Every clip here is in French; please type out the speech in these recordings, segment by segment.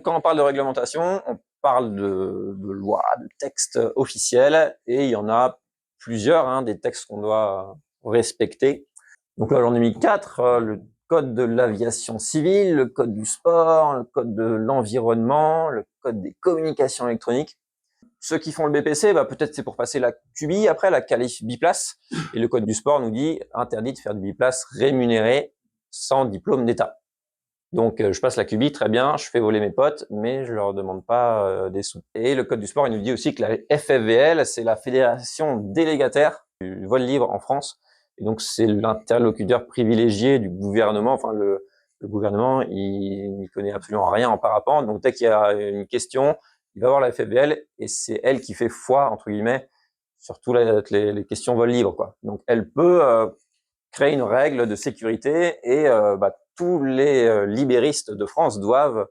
Donc, quand on parle de réglementation, on parle de lois, de textes officiels, et il y en a plusieurs, hein, des textes qu'on doit respecter. Donc là, j'en ai mis 4, le code de l'aviation civile, le code du sport, le code de l'environnement, le code des communications électroniques. Ceux qui font le BPC, peut-être c'est pour passer la QBI après, la qualif biplace, et le code du sport nous dit interdit de faire du biplace rémunéré sans diplôme d'État. Donc je passe la QBI, très bien, je fais voler mes potes, mais je leur demande pas des sous. Et le code du sport, il nous dit aussi que la FFVL, c'est la fédération délégataire du vol libre en France, et donc c'est l'interlocuteur privilégié du gouvernement. Enfin, le gouvernement, il n'y connaît absolument rien en parapente, donc dès qu'il y a une question, il va voir la FFVL, et c'est elle qui fait foi, entre guillemets, sur toutes les questions vol libre, quoi. Donc elle peut créer une règle de sécurité, et tous les libéristes de France doivent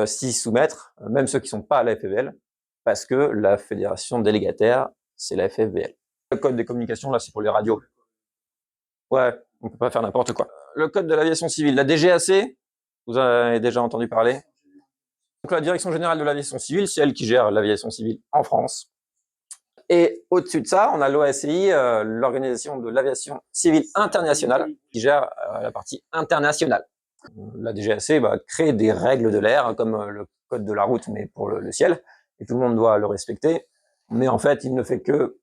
s'y soumettre, même ceux qui sont pas à la FFVL, parce que la fédération délégataire, c'est la FFVL. Le code des communications, là, c'est pour les radios. Ouais, on peut pas faire n'importe quoi. Le code de l'aviation civile, la DGAC, vous en avez déjà entendu parler. Donc la Direction générale de l'aviation civile, c'est elle qui gère l'aviation civile en France. Et au-dessus de ça, on a l'OACI, l'Organisation de l'aviation civile internationale, qui gère la partie internationale. La DGAC crée des règles de l'air, comme le code de la route, mais pour le ciel, et tout le monde doit le respecter. Mais en fait, il ne fait que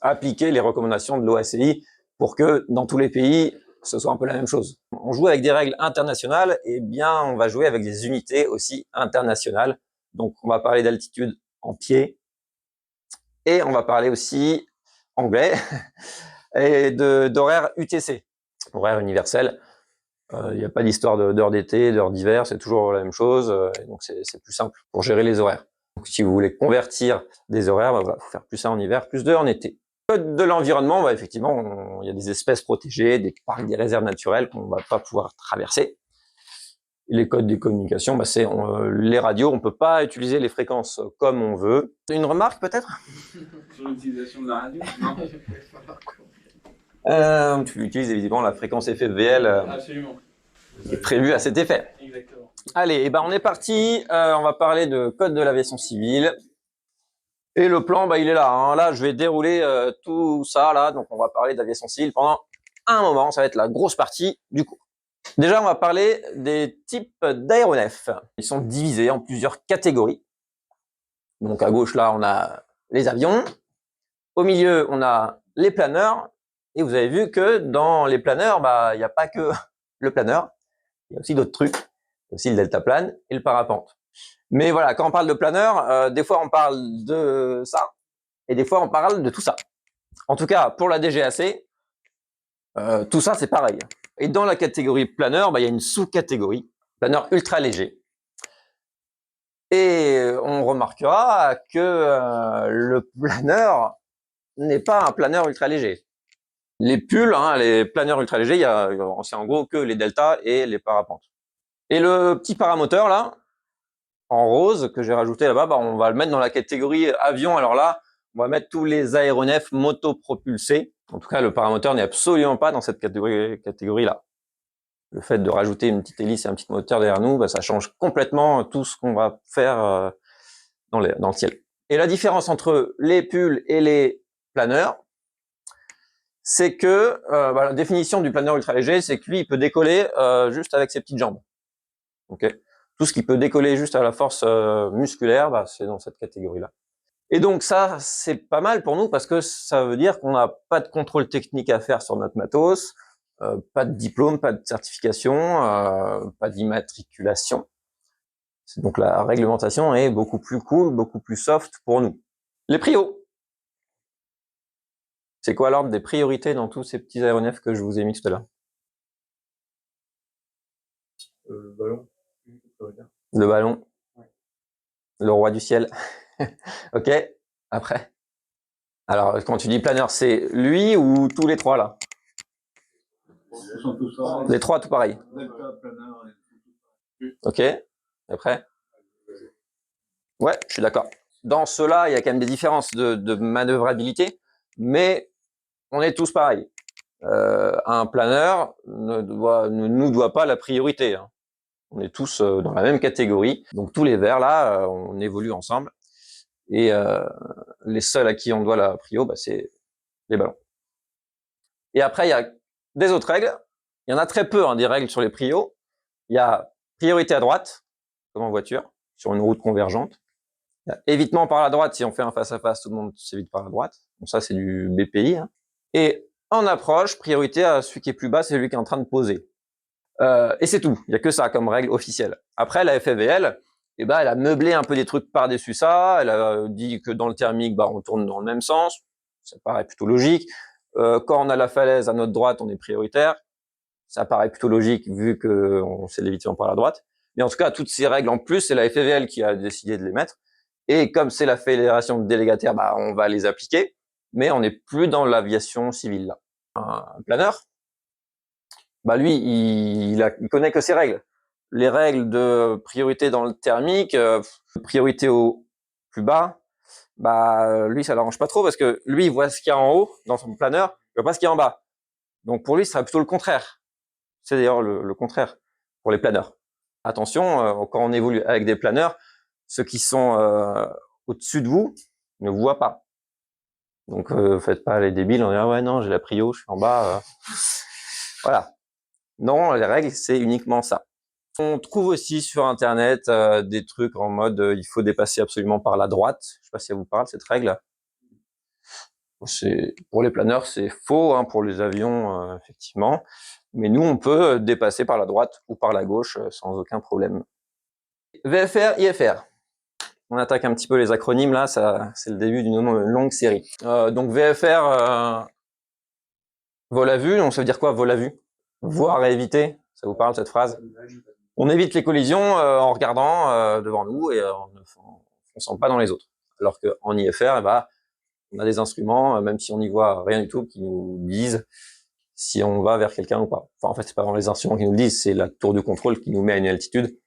appliquer les recommandations de l'OACI pour que dans tous les pays, ce soit un peu la même chose. On joue avec des règles internationales, et bien on va jouer avec des unités aussi internationales. Donc on va parler d'altitude en pied, et on va parler aussi anglais et d'horaire UTC, horaire universel. Il n'y a pas d'histoire d'heures d'été, d'heures d'hiver, c'est toujours la même chose, et donc c'est plus simple pour gérer les horaires. Donc si vous voulez convertir des horaires, faut faire plus ça en hiver, plus en été. Code de l'environnement, effectivement, il y a des espèces protégées, des parcs, des réserves naturelles qu'on va pas pouvoir traverser. Les codes des communications, c'est les radios, on peut pas utiliser les fréquences comme on veut. Une remarque peut-être sur l'utilisation de la radio? Non. Tu utilises évidemment la fréquence FFVL Absolument. Qui est prévue à cet effet. Exactement. Allez, on est parti. On va parler de code de l'aviation civile. Et le plan, il est là. Hein. Là, je vais dérouler tout ça là. Donc, on va parler d'aviation civile pendant un moment. Ça va être la grosse partie du cours. Déjà, on va parler des types d'aéronefs. Ils sont divisés en plusieurs catégories. Donc, à gauche, là, on a les avions. Au milieu, on a les planeurs. Et vous avez vu que dans les planeurs, il n'y a pas que le planeur. Il y a aussi d'autres trucs. Il y a aussi le deltaplane et le parapente. Mais voilà, quand on parle de planeur, des fois on parle de ça, et des fois on parle de tout ça. En tout cas, pour la DGAC, tout ça c'est pareil. Et dans la catégorie planeur, il y a une sous-catégorie, planeur ultra léger. Et on remarquera que le planeur n'est pas un planeur ultra léger. Les pulls, les planeurs ultra légers, c'est en gros que les deltas et les parapentes. Et le petit paramoteur là, en rose que j'ai rajouté là-bas, on va le mettre dans la catégorie avion. Alors là, on va mettre tous les aéronefs motopropulsés. En tout cas, le paramoteur n'est absolument pas dans cette catégorie-là. Le fait de rajouter une petite hélice et un petit moteur derrière nous, ça change complètement tout ce qu'on va faire dans le ciel. Et la différence entre les pulls et les planeurs, c'est que la définition du planeur ultra léger, c'est que lui, il peut décoller juste avec ses petites jambes. Okay. Tout ce qui peut décoller juste à la force musculaire, c'est dans cette catégorie-là. Et donc ça, c'est pas mal pour nous parce que ça veut dire qu'on n'a pas de contrôle technique à faire sur notre matos, pas de diplôme, pas de certification, pas d'immatriculation. Donc la réglementation est beaucoup plus cool, beaucoup plus soft pour nous. Les prios. C'est quoi l'ordre des priorités dans tous ces petits aéronefs que je vous ai mis tout à l'heure? Ballon. Le ballon. Ouais. Le roi du ciel. Ok. Après. Alors, quand tu dis planeur, c'est lui ou tous les trois là? Ils sont tous pareils. Les trois tout pareil. Delta, planeur et... Ok. Après. Ouais, je suis d'accord. Dans ceux-là, il y a quand même des différences de manœuvrabilité, mais on est tous pareils. Un planeur ne nous doit pas la priorité. Hein. On est tous dans la même catégorie. Donc tous les verts, là, on évolue ensemble. Et les seuls à qui on doit la prio, c'est les ballons. Et après, il y a des autres règles. Il y en a très peu, des règles sur les prios. Il y a priorité à droite, comme en voiture, sur une route convergente. Il y a évitement par la droite, si on fait un face-à-face, tout le monde s'évite par la droite. Donc ça, c'est du BPI. Et en approche, priorité à celui qui est plus bas, c'est celui qui est en train de poser. Et c'est tout. Il n'y a que ça comme règle officielle. Après, la FAVL, elle a meublé un peu des trucs par-dessus ça. Elle a dit que dans le thermique, on tourne dans le même sens. Ça paraît plutôt logique. Quand on a la falaise à notre droite, on est prioritaire. Ça paraît plutôt logique vu qu'on sait l'évitement par la droite. Mais en tout cas, toutes ces règles en plus, c'est la FAVL qui a décidé de les mettre. Et comme c'est la fédération de délégataires, on va les appliquer. Mais on n'est plus dans l'aviation civile là. Un planeur, lui, il connaît que ses règles. Les règles de priorité dans le thermique, priorité au plus bas, lui, ça l'arrange pas trop parce que lui, il voit ce qu'il y a en haut dans son planeur, il voit pas ce qu'il y a en bas. Donc pour lui, ce serait plutôt le contraire. C'est d'ailleurs le contraire pour les planeurs. Attention, quand on évolue avec des planeurs, ceux qui sont au-dessus de vous ne vous voient pas. Donc faites pas les débiles en disant ah ouais non, j'ai la prio, je suis en bas. Voilà. Non, les règles, c'est uniquement ça. On trouve aussi sur Internet des trucs en mode il faut dépasser absolument par la droite. Je sais pas si elle vous parle, cette règle. Pour les planeurs, c'est faux, pour les avions, effectivement. Mais nous, on peut dépasser par la droite ou par la gauche sans aucun problème. VFR, IFR. On attaque un petit peu les acronymes, là, c'est le début d'une longue série. Donc VFR, vol à vue, donc ça veut dire quoi, vol à vue? Voir et éviter, ça vous parle cette phrase? On évite les collisions en regardant devant nous et en ne fonçant pas dans les autres. Alors qu'en IFR, on a des instruments, même si on n'y voit rien du tout, qui nous disent si on va vers quelqu'un ou pas. Enfin, en fait, c'est pas vraiment les instruments qui nous le disent, c'est la tour de contrôle qui nous met à une altitude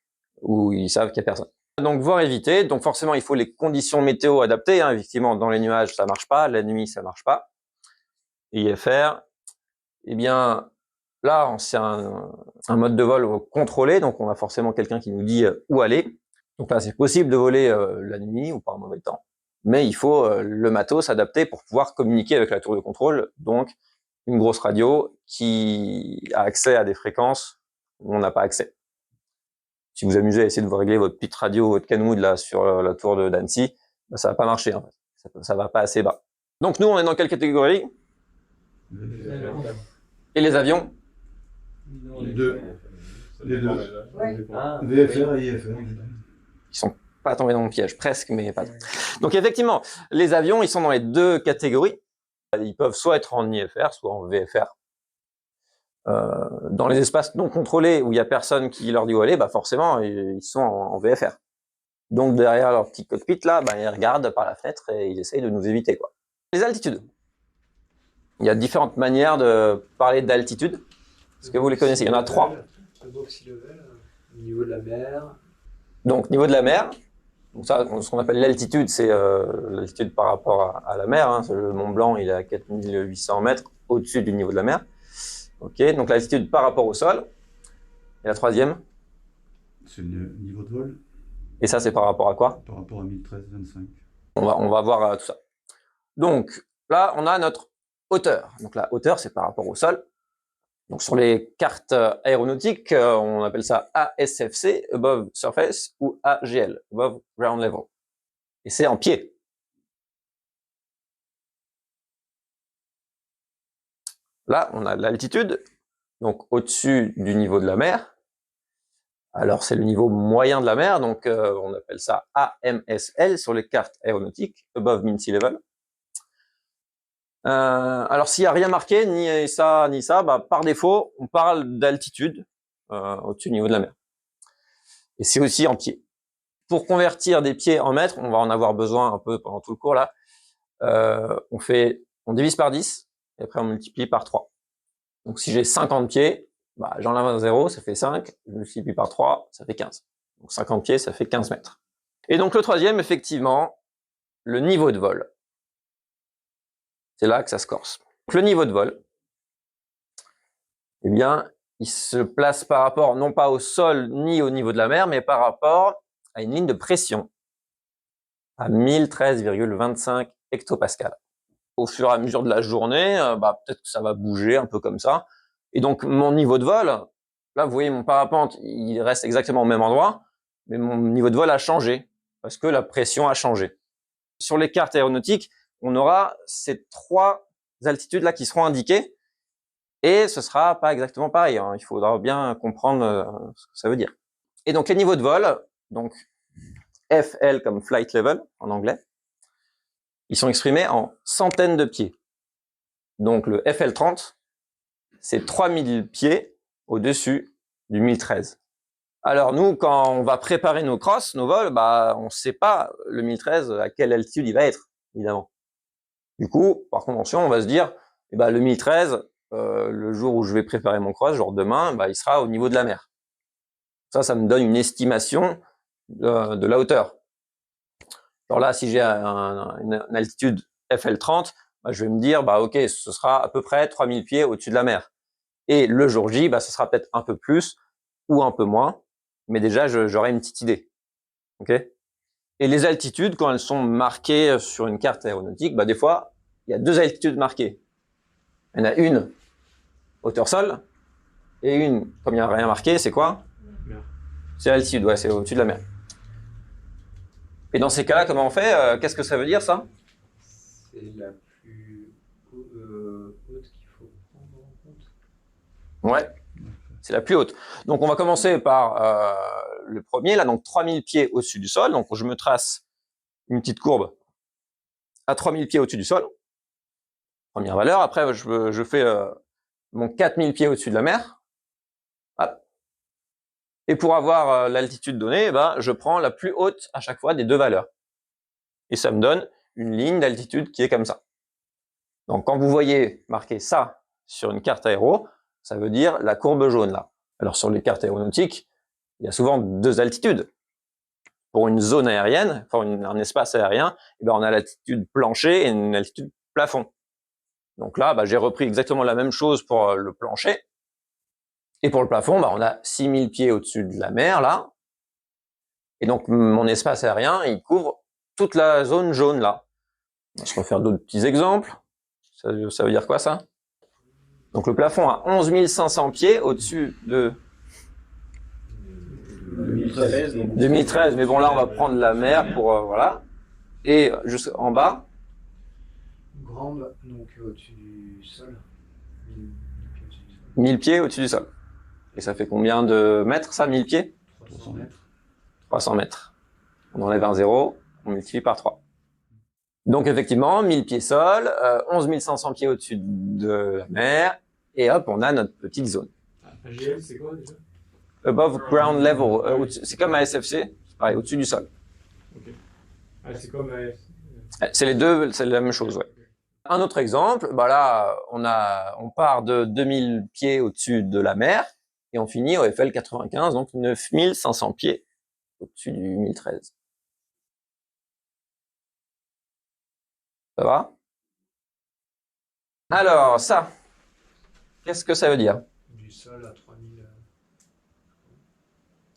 où ils savent qu'il y a personne. Donc, voir éviter. Donc, forcément, il faut les conditions météo adaptées. Effectivement, dans les nuages, ça marche pas. La nuit, ça marche pas. IFR, là, c'est un mode de vol contrôlé. Donc, on a forcément quelqu'un qui nous dit où aller. Donc là, c'est possible de voler la nuit ou par mauvais temps. Mais il faut le matos adapté pour pouvoir communiquer avec la tour de contrôle. Donc, une grosse radio qui a accès à des fréquences où on n'a pas accès. Si vous amusez à essayer de vous régler votre petite radio, votre Kenwood là sur la tour d'Annecy, ça va pas marcher en fait. Ça va pas assez bas. Donc nous, on est dans quelle catégorie? Et les avions? Les deux. Les deux. VFR et IFR. Ils sont pas tombés dans mon piège, presque, mais pas. Donc effectivement, les avions, ils sont dans les deux catégories. Ils peuvent soit être en IFR, soit en VFR. Dans les espaces non contrôlés où il y a personne qui leur dit où aller, forcément, ils sont en VFR. Donc derrière leur petit cockpit là, ils regardent par la fenêtre et ils essayent de nous éviter quoi. Les altitudes. Il y a différentes manières de parler d'altitude. Est-ce que vous les connaissez? Il y en a trois. Niveau de la mer. Donc niveau de la mer. Donc ça, ce qu'on appelle l'altitude, c'est l'altitude par rapport à la mer. Le Mont Blanc, il est à 4800 mètres au-dessus du niveau de la mer. Ok, donc l'altitude par rapport au sol. Et la troisième? C'est le niveau de vol. Et ça, c'est par rapport à quoi? Par rapport à 1013-25. On va voir tout ça. Donc là, on a notre hauteur. Donc la hauteur, c'est par rapport au sol. Donc sur les cartes aéronautiques, on appelle ça ASFC, Above Surface, ou AGL, Above Ground Level. Et c'est en pied. Là, on a l'altitude, donc au-dessus du niveau de la mer. Alors, c'est le niveau moyen de la mer, donc on appelle ça AMSL sur les cartes aéronautiques, Above Mean Sea Level. Alors, s'il n'y a rien marqué, ni ça, par défaut, on parle d'altitude au-dessus du niveau de la mer. Et c'est aussi en pieds. Pour convertir des pieds en mètres, on va en avoir besoin un peu pendant tout le cours là. On divise par 10, et après on multiplie par 3. Donc si j'ai 50 pieds, j'enlève un 0, ça fait 5, je multiplie par 3, ça fait 15. Donc 50 pieds, ça fait 15 mètres. Et donc le troisième, effectivement, le niveau de vol. C'est là que ça se corse. Donc le niveau de vol, il se place par rapport, non pas au sol ni au niveau de la mer, mais par rapport à une ligne de pression, à 1013,25 hectopascales. Au fur et à mesure de la journée, peut-être que ça va bouger un peu comme ça. Et donc, mon niveau de vol, là, vous voyez, mon parapente, il reste exactement au même endroit, mais mon niveau de vol a changé, parce que la pression a changé. Sur les cartes aéronautiques, on aura ces 3 altitudes-là qui seront indiquées, et ce sera pas exactement pareil, hein. Il faudra bien comprendre ce que ça veut dire. Et donc, les niveaux de vol, donc FL comme flight level en anglais, ils sont exprimés en centaines de pieds. Donc, le FL30, c'est 3000 pieds au-dessus du 1013. Alors, nous, quand on va préparer nos crosses, nos vols, on ne sait pas le 1013 à quelle altitude il va être, évidemment. Du coup, par convention, on va se dire, le 1013, le jour où je vais préparer mon cross, genre demain, il sera au niveau de la mer. Ça me donne une estimation de la hauteur. Alors là, si j'ai une altitude FL30, je vais me dire, ok, ce sera à peu près 3000 pieds au-dessus de la mer. Et le jour J, ce sera peut-être un peu plus ou un peu moins, mais déjà, j'aurai une petite idée. Ok ? Et les altitudes, quand elles sont marquées sur une carte aéronautique, des fois, il y a 2 altitudes marquées. Il y en a une, hauteur sol, et une, comme il n'y a rien marqué, c'est quoi ? C'est l'altitude, ouais, c'est au-dessus de la mer. Et dans ces cas-là, comment on fait ? Qu'est-ce que ça veut dire, ça ? C'est la plus haute qu'il faut prendre en compte. Ouais, c'est la plus haute. Donc, on va commencer par le premier, là, donc 3000 pieds au-dessus du sol. Donc, je me trace une petite courbe à 3000 pieds au-dessus du sol. Première valeur. Après, je fais mon 4000 pieds au-dessus de la mer. Hop. Et pour avoir l'altitude donnée, je prends la plus haute à chaque fois des 2 valeurs. Et ça me donne une ligne d'altitude qui est comme ça. Donc, quand vous voyez marqué ça sur une carte aéro, ça veut dire la courbe jaune là. Alors, sur les cartes aéronautiques, il y a souvent 2 altitudes. Pour une zone aérienne, un espace aérien, on a l'altitude plancher et une altitude plafond. Donc là, j'ai repris exactement la même chose pour le plancher. Et pour le plafond, on a 6000 pieds au-dessus de la mer, là. Et donc, mon espace aérien, il couvre toute la zone jaune, là. Je vais faire d'autres petits exemples. Ça veut dire quoi, ça ? Donc, le plafond a 11 500 pieds au-dessus de 2013. Mais bon, là, on va prendre la mer pour, voilà. Et juste en bas. Grande, donc au-dessus du sol. 1000 pieds au-dessus du sol. Et ça fait combien de mètres, ça, 1000 pieds ? 300 mètres. 300 mètres. On enlève un zéro, on multiplie par 3. Donc, effectivement, 1000 pieds sol, 11 500 pieds au-dessus de la mer, et hop, on a notre petite zone. AGL, c'est quoi déjà ? Above ground level. C'est comme à SFC, pareil, au-dessus du sol. Ok. Ah, c'est comme C'est les deux, c'est la même chose, ouais. Un autre exemple, là, on part de 2000 pieds au-dessus de la mer, et on finit au FL 95, donc 9500 pieds au-dessus du 1013. Ça va ? Alors, ça, qu'est-ce que ça veut dire ? Du sol à 3000.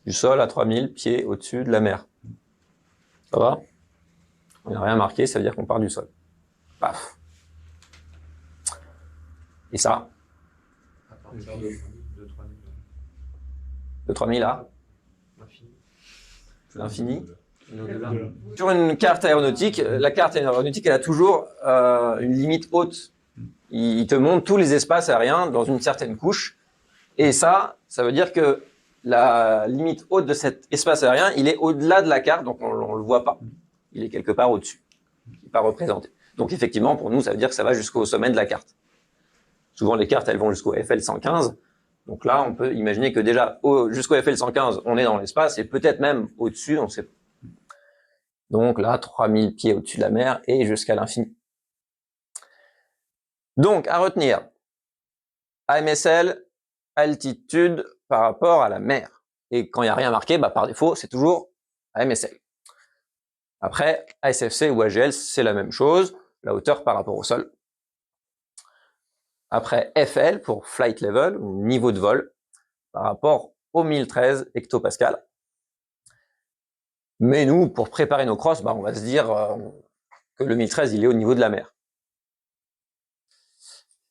Du sol à 3000 pieds au-dessus de la mer. Ça va ? On n'a rien marqué, ça veut dire qu'on part du sol. Paf. Et ça ? À partir de 3000. De 3000 à L'infini. l'infini. Sur une carte aéronautique, la carte aéronautique, elle a toujours une limite haute. Il te montre tous les espaces aériens dans une certaine couche. Et ça veut dire que la limite haute de cet espace aérien, il est au-delà de la carte, donc on le voit pas. Il est quelque part au-dessus. Il n'est pas représenté. Donc effectivement, pour nous, ça veut dire que ça va jusqu'au sommet de la carte. Souvent, les cartes, elles vont jusqu'au FL 115. Donc là, on peut imaginer que déjà, jusqu'au FL 115, on est dans l'espace, et peut-être même au-dessus, on sait pas. Donc là, 3000 pieds au-dessus de la mer et jusqu'à l'infini. Donc, à retenir, AMSL, altitude par rapport à la mer. Et quand il n'y a rien marqué, par défaut, c'est toujours AMSL. Après, ASFC ou AGL, c'est la même chose, la hauteur par rapport au sol. Après, FL pour flight level, ou niveau de vol. par rapport aux 1013 hectopascales. Mais nous, pour préparer nos crosses, on va se dire que le 1013, il est au niveau de la mer.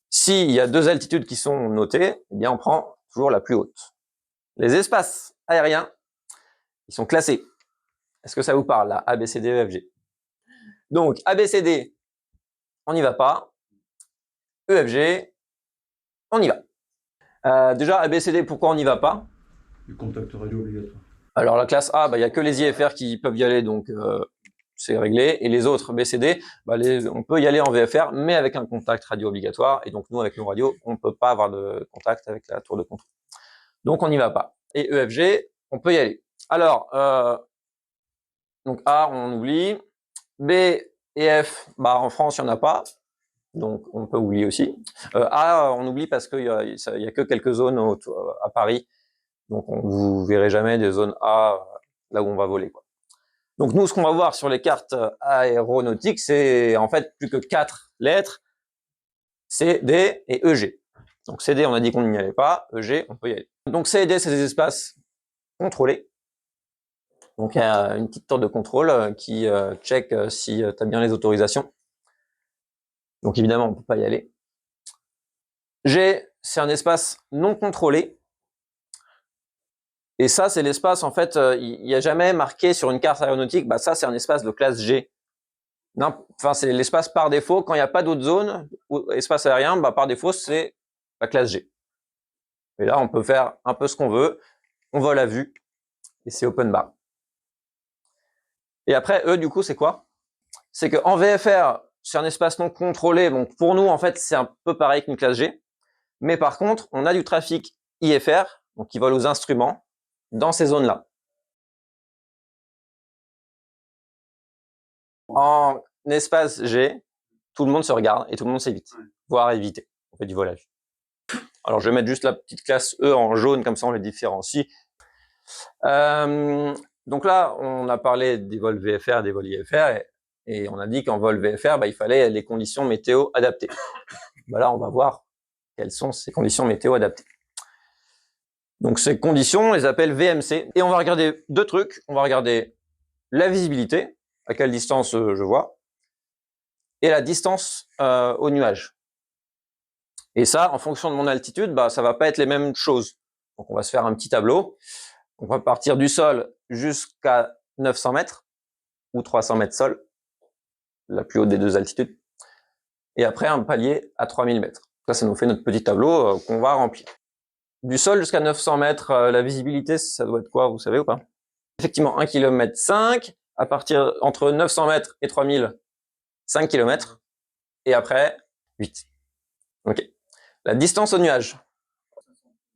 S'il y a deux altitudes qui sont notées, eh bien on prend toujours la plus haute. Les espaces aériens, ils sont classés. Est-ce que ça vous parle, là? A, B, C, D, E, F, G. Donc, A, B, C, D, on n'y va pas. E, F, G, on y va. Déjà, A, B, C, D, pourquoi on n'y va pas? Le contact radio obligatoire. Alors, la classe A, il n'y a que les IFR qui peuvent y aller, donc c'est réglé. Et les autres, B, C, D, on peut y aller en VFR, mais avec un contact radio obligatoire. Et donc, nous, avec nos radios, on ne peut pas avoir de contact avec la tour de contrôle. Donc, on n'y va pas. Et E, F, G, on peut y aller. Alors, donc A, on oublie. B et F, en France, il n'y en a pas. Donc, on peut oublier aussi. A, on oublie parce qu'il y a que quelques zones à Paris. Donc, vous verrez jamais des zones A là où on va voler, quoi. Donc, nous, ce qu'on va voir sur les cartes aéronautiques, c'est en fait plus que 4 lettres. C, D et E, G. Donc, C, D, on a dit qu'on n'y allait pas. E, G, on peut y aller. Donc, C et D, c'est des espaces contrôlés. Donc, il y a une petite tour de contrôle qui check si tu as bien les autorisations. Donc, évidemment, on ne peut pas y aller. G, c'est un espace non contrôlé. Et ça, c'est l'espace, en fait, il n'y a jamais marqué sur une carte aéronautique, ça, c'est un espace de classe G. Enfin, c'est l'espace par défaut. Quand il n'y a pas d'autres zones, espace aérien, par défaut, c'est la classe G. Et là, on peut faire un peu ce qu'on veut. On vole à vue. Et c'est open bar. Et après, E, du coup, c'est quoi? C'est qu'en VFR, c'est un espace non contrôlé. Donc, pour nous, en fait, c'est un peu pareil qu'une classe G. Mais par contre, on a du trafic IFR, donc qui vole aux instruments, dans ces zones-là. En espace G, tout le monde se regarde et tout le monde s'évite, voire éviter. On fait du vol à vue. Alors, je vais mettre juste la petite classe E en jaune, comme ça on les différencie. Donc là, on a parlé des vols VFR, des vols IFR, et on a dit qu'en vol VFR, il fallait les conditions météo adaptées. Là, on va voir quelles sont ces conditions météo adaptées. Donc ces conditions, on les appelle VMC, et on va regarder deux trucs. On va regarder la visibilité, à quelle distance je vois, et la distance au nuage. Et ça, en fonction de mon altitude, ça va pas être les mêmes choses. Donc on va se faire un petit tableau. On va partir du sol jusqu'à 900 mètres, ou 300 mètres sol, la plus haute des deux altitudes. Et après, un palier à 3000 mètres. Ça nous fait notre petit tableau qu'on va remplir. Du sol jusqu'à 900 mètres, la visibilité, ça doit être quoi, vous savez ou pas? Effectivement, 1 km 5, à partir entre 900 mètres et 3000, 5 km, et après, 8. Ok. La distance au nuage.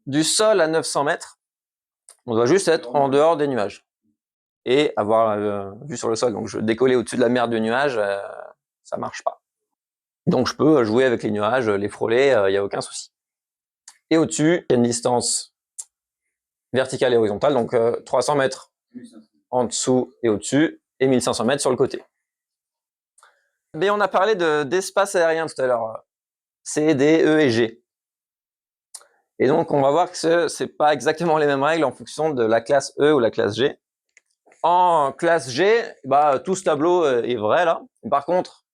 Du sol à 900 mètres, on doit juste être en dehors des nuages et avoir vue sur le sol. Donc, je décoller au-dessus de la mer du nuage, ça marche pas. Donc, je peux jouer avec les nuages, les frôler, il n'y a aucun souci. Et au-dessus, il y a une distance verticale et horizontale, donc 300 mètres en dessous et au-dessus, et 1500 mètres sur le côté. Mais on a parlé d'espace aérien tout à l'heure, C, D, E et G. Et donc, on va voir que c'est pas exactement les mêmes règles en fonction de la classe E ou la classe G. En classe G, tout ce tableau est vrai là. Par contre,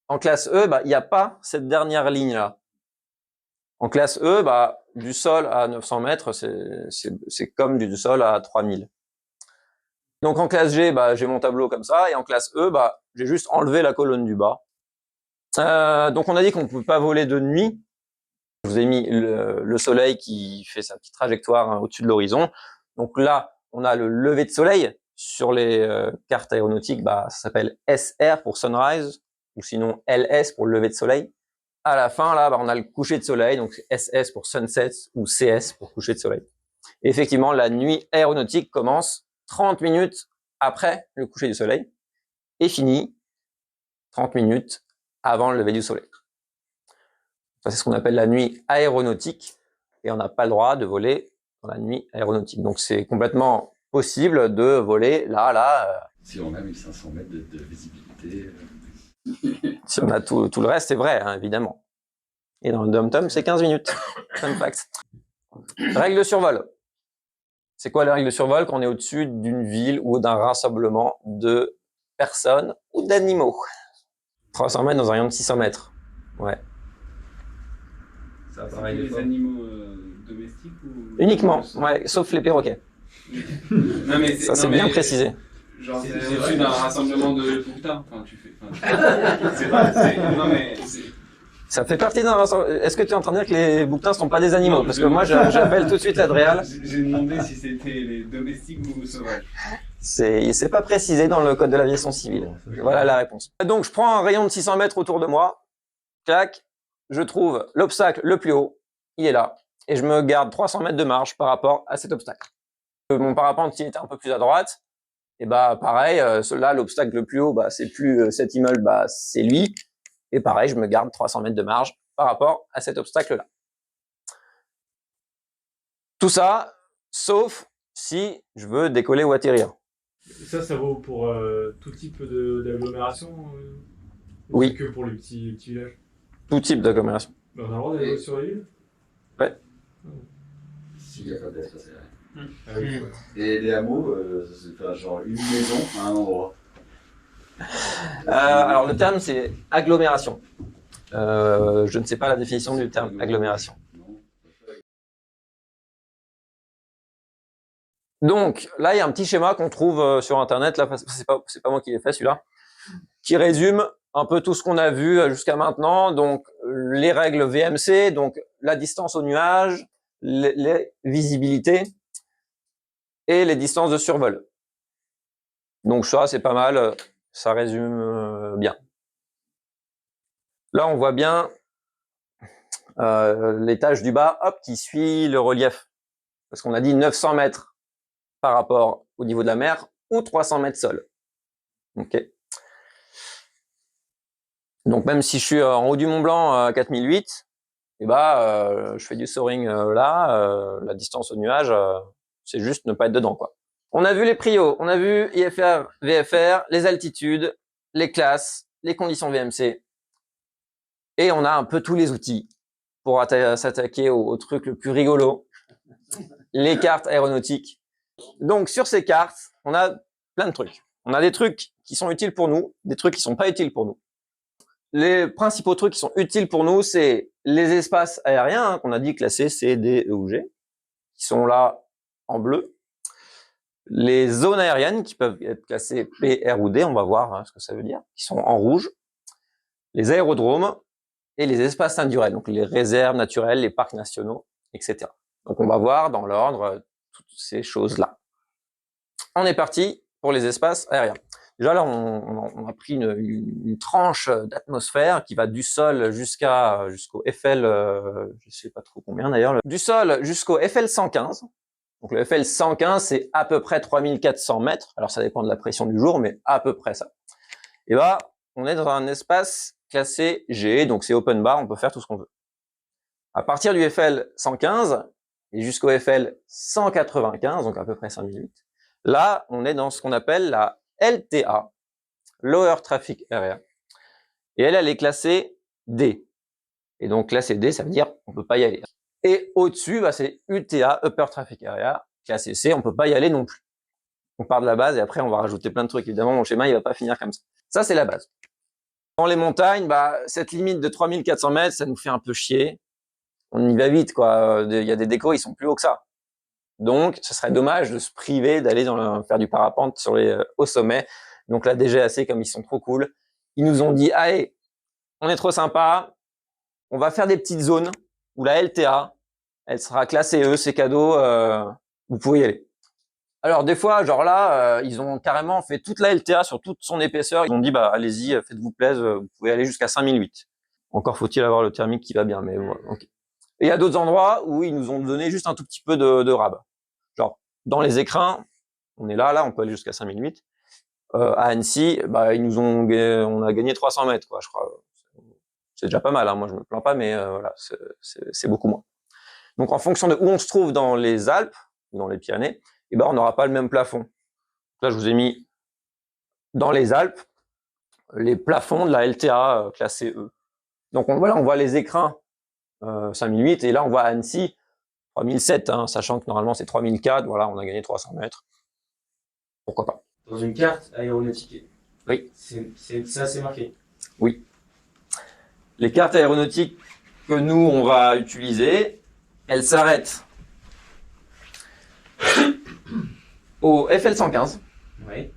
en classe E, il n'y a pas cette dernière ligne là. En classe E, du sol à 900 mètres, c'est comme du sol à 3000. Donc en classe G, j'ai mon tableau comme ça, et en classe E, j'ai juste enlevé la colonne du bas. Donc on a dit qu'on ne peut pas voler de nuit. Je vous ai mis le soleil qui fait sa petite trajectoire au-dessus de l'horizon. Donc là, on a le lever de soleil. Sur les cartes aéronautiques, ça s'appelle SR pour sunrise, ou sinon LS pour lever de soleil. À la fin, là, on a le coucher de soleil, donc SS pour sunset ou CS pour coucher de soleil. Et effectivement, la nuit aéronautique commence 30 minutes après le coucher du soleil et finit 30 minutes avant le lever du soleil. Ça, c'est ce qu'on appelle la nuit aéronautique, et on n'a pas le droit de voler dans la nuit aéronautique. Donc, c'est complètement possible de voler là. Si on a 1500 mètres de visibilité. Si on a tout le reste, c'est vrai, évidemment. Et dans le dom-tom, c'est 15 minutes. Fun fact. Règle de survol. C'est quoi les règles de survol quand on est au-dessus d'une ville ou d'un rassemblement de personnes ou d'animaux? 300 mètres dans un rayon de 600 mètres. Ouais. Ça C'est apparaît que des les fois. animaux domestiques ou... Uniquement, ouais, sauf les perroquets. Non, mais Ça, c'est bien précisé. Genre, C'est c'est vrai. au-dessus d'un rassemblement de bouquetins. Enfin, tu fais. C'est pas. Non, mais. Ça fait partie d'un rassemblement. Est-ce que tu es en train de dire que les bouquetins sont pas des animaux? Non, Parce je- que moi, j'appelle tout de suite l'Adréal. J'ai demandé si c'était les domestiques ou sauvages. C'est pas précisé dans le code de l'aviation civile. Voilà la réponse. Donc, je prends un rayon de 600 mètres autour de moi. Clac. Je trouve l'obstacle le plus haut. Il est là. Et je me garde 300 mètres de marge par rapport à cet obstacle. Mon parapente, il était un peu plus à droite. Et bah, pareil, là, l'obstacle le plus haut, bah, c'est plus cet immeuble, bah, c'est lui. Et pareil, je me garde 300 mètres de marge par rapport à cet obstacle-là. Tout ça, sauf si je veux décoller ou atterrir. Ça vaut pour tout type d'agglomération ou Oui. c'est que pour les petits villages? Tout type d'agglomération. Mais on a le droit d'aller sur les villes? S'il n'y a pas d'espace aérien. Ah oui, ouais. Et les hameaux, c'est enfin, genre une maison à un endroit. Alors, le terme, c'est agglomération. Je ne sais pas la définition du terme agglomération. Non. Donc, là, il y a un petit schéma qu'on trouve sur Internet. Là, c'est pas moi qui l'ai fait, celui-là, qui résume un peu tout ce qu'on a vu jusqu'à maintenant. Donc, les règles VMC, donc la distance au nuage, les visibilités et les distances de survol. Donc ça, c'est pas mal, ça résume bien. Là, on voit bien l'étage du bas, hop, qui suit le relief. Parce qu'on a dit 900 mètres par rapport au niveau de la mer ou 300 mètres sol. Ok. Donc même si je suis en haut du Mont Blanc à 4008, et bah, je fais du soaring là, la distance au nuage, c'est juste ne pas être dedans, quoi. On a vu les prios, on a vu IFR, VFR, les altitudes, les classes, les conditions VMC. Et on a un peu tous les outils pour s'attaquer au truc le plus rigolo, les cartes aéronautiques. Donc sur ces cartes, on a plein de trucs. On a des trucs qui sont utiles pour nous, des trucs qui sont pas utiles pour nous. Les principaux trucs qui sont utiles pour nous, c'est les espaces aériens, qu'on a dit classés C, D, E ou G, qui sont là en bleu. Les zones aériennes qui peuvent être classées P, R ou D, on va voir ce que ça veut dire, qui sont en rouge. Les aérodromes et les espaces naturels, donc les réserves naturelles, les parcs nationaux, etc. Donc on va voir dans l'ordre toutes ces choses-là. On est parti pour les espaces aériens. Déjà là, on a pris une tranche d'atmosphère qui va du sol jusqu'au FL, je sais pas trop combien d'ailleurs, du sol jusqu'au FL 115. Donc le FL 115, c'est à peu près 3400 mètres. Alors ça dépend de la pression du jour, mais à peu près ça. Et là, on est dans un espace classé G, donc c'est open bar, on peut faire tout ce qu'on veut. À partir du FL 115 et jusqu'au FL 195, donc à peu près 5008, là, on est dans ce qu'on appelle la LTA, Lower Traffic Area. Et elle est classée D. Et donc classée D, ça veut dire on peut pas y aller. Et au-dessus, bah, c'est UTA, Upper Traffic Area, classé C, on peut pas y aller non plus. On part de la base et après on va rajouter plein de trucs. Évidemment, mon schéma, il va pas finir comme ça. Ça, c'est la base. Dans les montagnes, bah, cette limite de 3400 mètres, ça nous fait un peu chier. On y va vite, quoi. Il y a des décos, ils sont plus hauts que ça. Donc, ce serait dommage de se priver d'aller faire du parapente sur au sommet. Donc, la DGAC, comme ils sont trop cool, ils nous ont dit, allez, on est trop sympa, on va faire des petites zones où la LTA, elle sera classée E, c'est cadeau, vous pouvez y aller. Alors, des fois, genre là, ils ont carrément fait toute la LTA sur toute son épaisseur. Ils ont dit, bah, allez-y, faites-vous plaisir, vous pouvez aller jusqu'à 5008. Encore faut-il avoir le thermique qui va bien, mais voilà, ok. Et il y a d'autres endroits où ils nous ont donné juste un tout petit peu de rab. Genre, dans les écrins, on est là, on peut aller jusqu'à 5008. À Annecy, bah, on a gagné 300 mètres, quoi, je crois. C'est déjà pas mal, hein, moi je me plains pas, mais voilà, c'est beaucoup moins. Donc en fonction de où on se trouve dans les Alpes, ou dans les Pyrénées, eh ben, on n'aura pas le même plafond. Là, je vous ai mis dans les Alpes les plafonds de la LTA classée E. Donc voilà, on voit les écrins 5008, et là on voit Annecy, 3007, hein, sachant que normalement c'est 3004, voilà, on a gagné 300 mètres. Pourquoi pas? Dans une carte aéronautique. Oui. Ça, c'est marqué. Oui. Les cartes aéronautiques que nous, on va utiliser, elles s'arrêtent au FL115 Oui.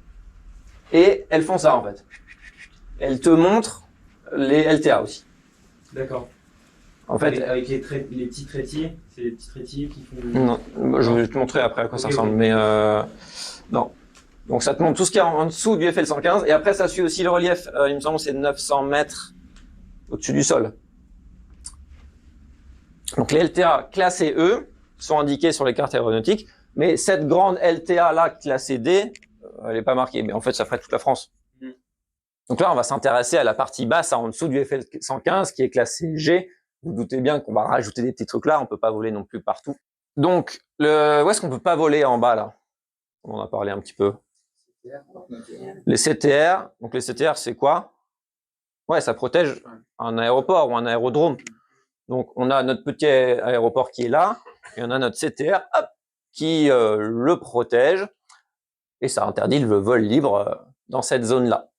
et elles font ça en fait. Elles te montrent les LTA aussi. D'accord. En fait, Avec les petits trétiers, c'est les petits trétiers qui font. non, je vais te montrer après à quoi ça Ok, ressemble, ok. mais non. Donc ça te montre tout ce qu'il y a en dessous du FL115 et après ça suit aussi le relief. Il me semble que c'est 900 mètres au-dessus du sol. Donc les LTA classés E sont indiqués sur les cartes aéronautiques, mais cette grande LTA là classée D, elle n'est pas marquée. Mais en fait, ça ferait toute la France. Donc là, on va s'intéresser à la partie basse, en dessous du FL115, qui est classée G. Vous, vous doutez bien qu'on va rajouter des petits trucs là, on peut pas voler non plus partout. Donc, où est-ce qu'on peut pas voler en bas là? On en a parlé un petit peu. Les CTR. Donc les CTR, c'est quoi? Ouais, ça protège un aéroport ou un aérodrome. Donc on a notre petit aéroport qui est là, et on a notre CTR, hop, qui le protège, et ça interdit le vol libre dans cette zone-là.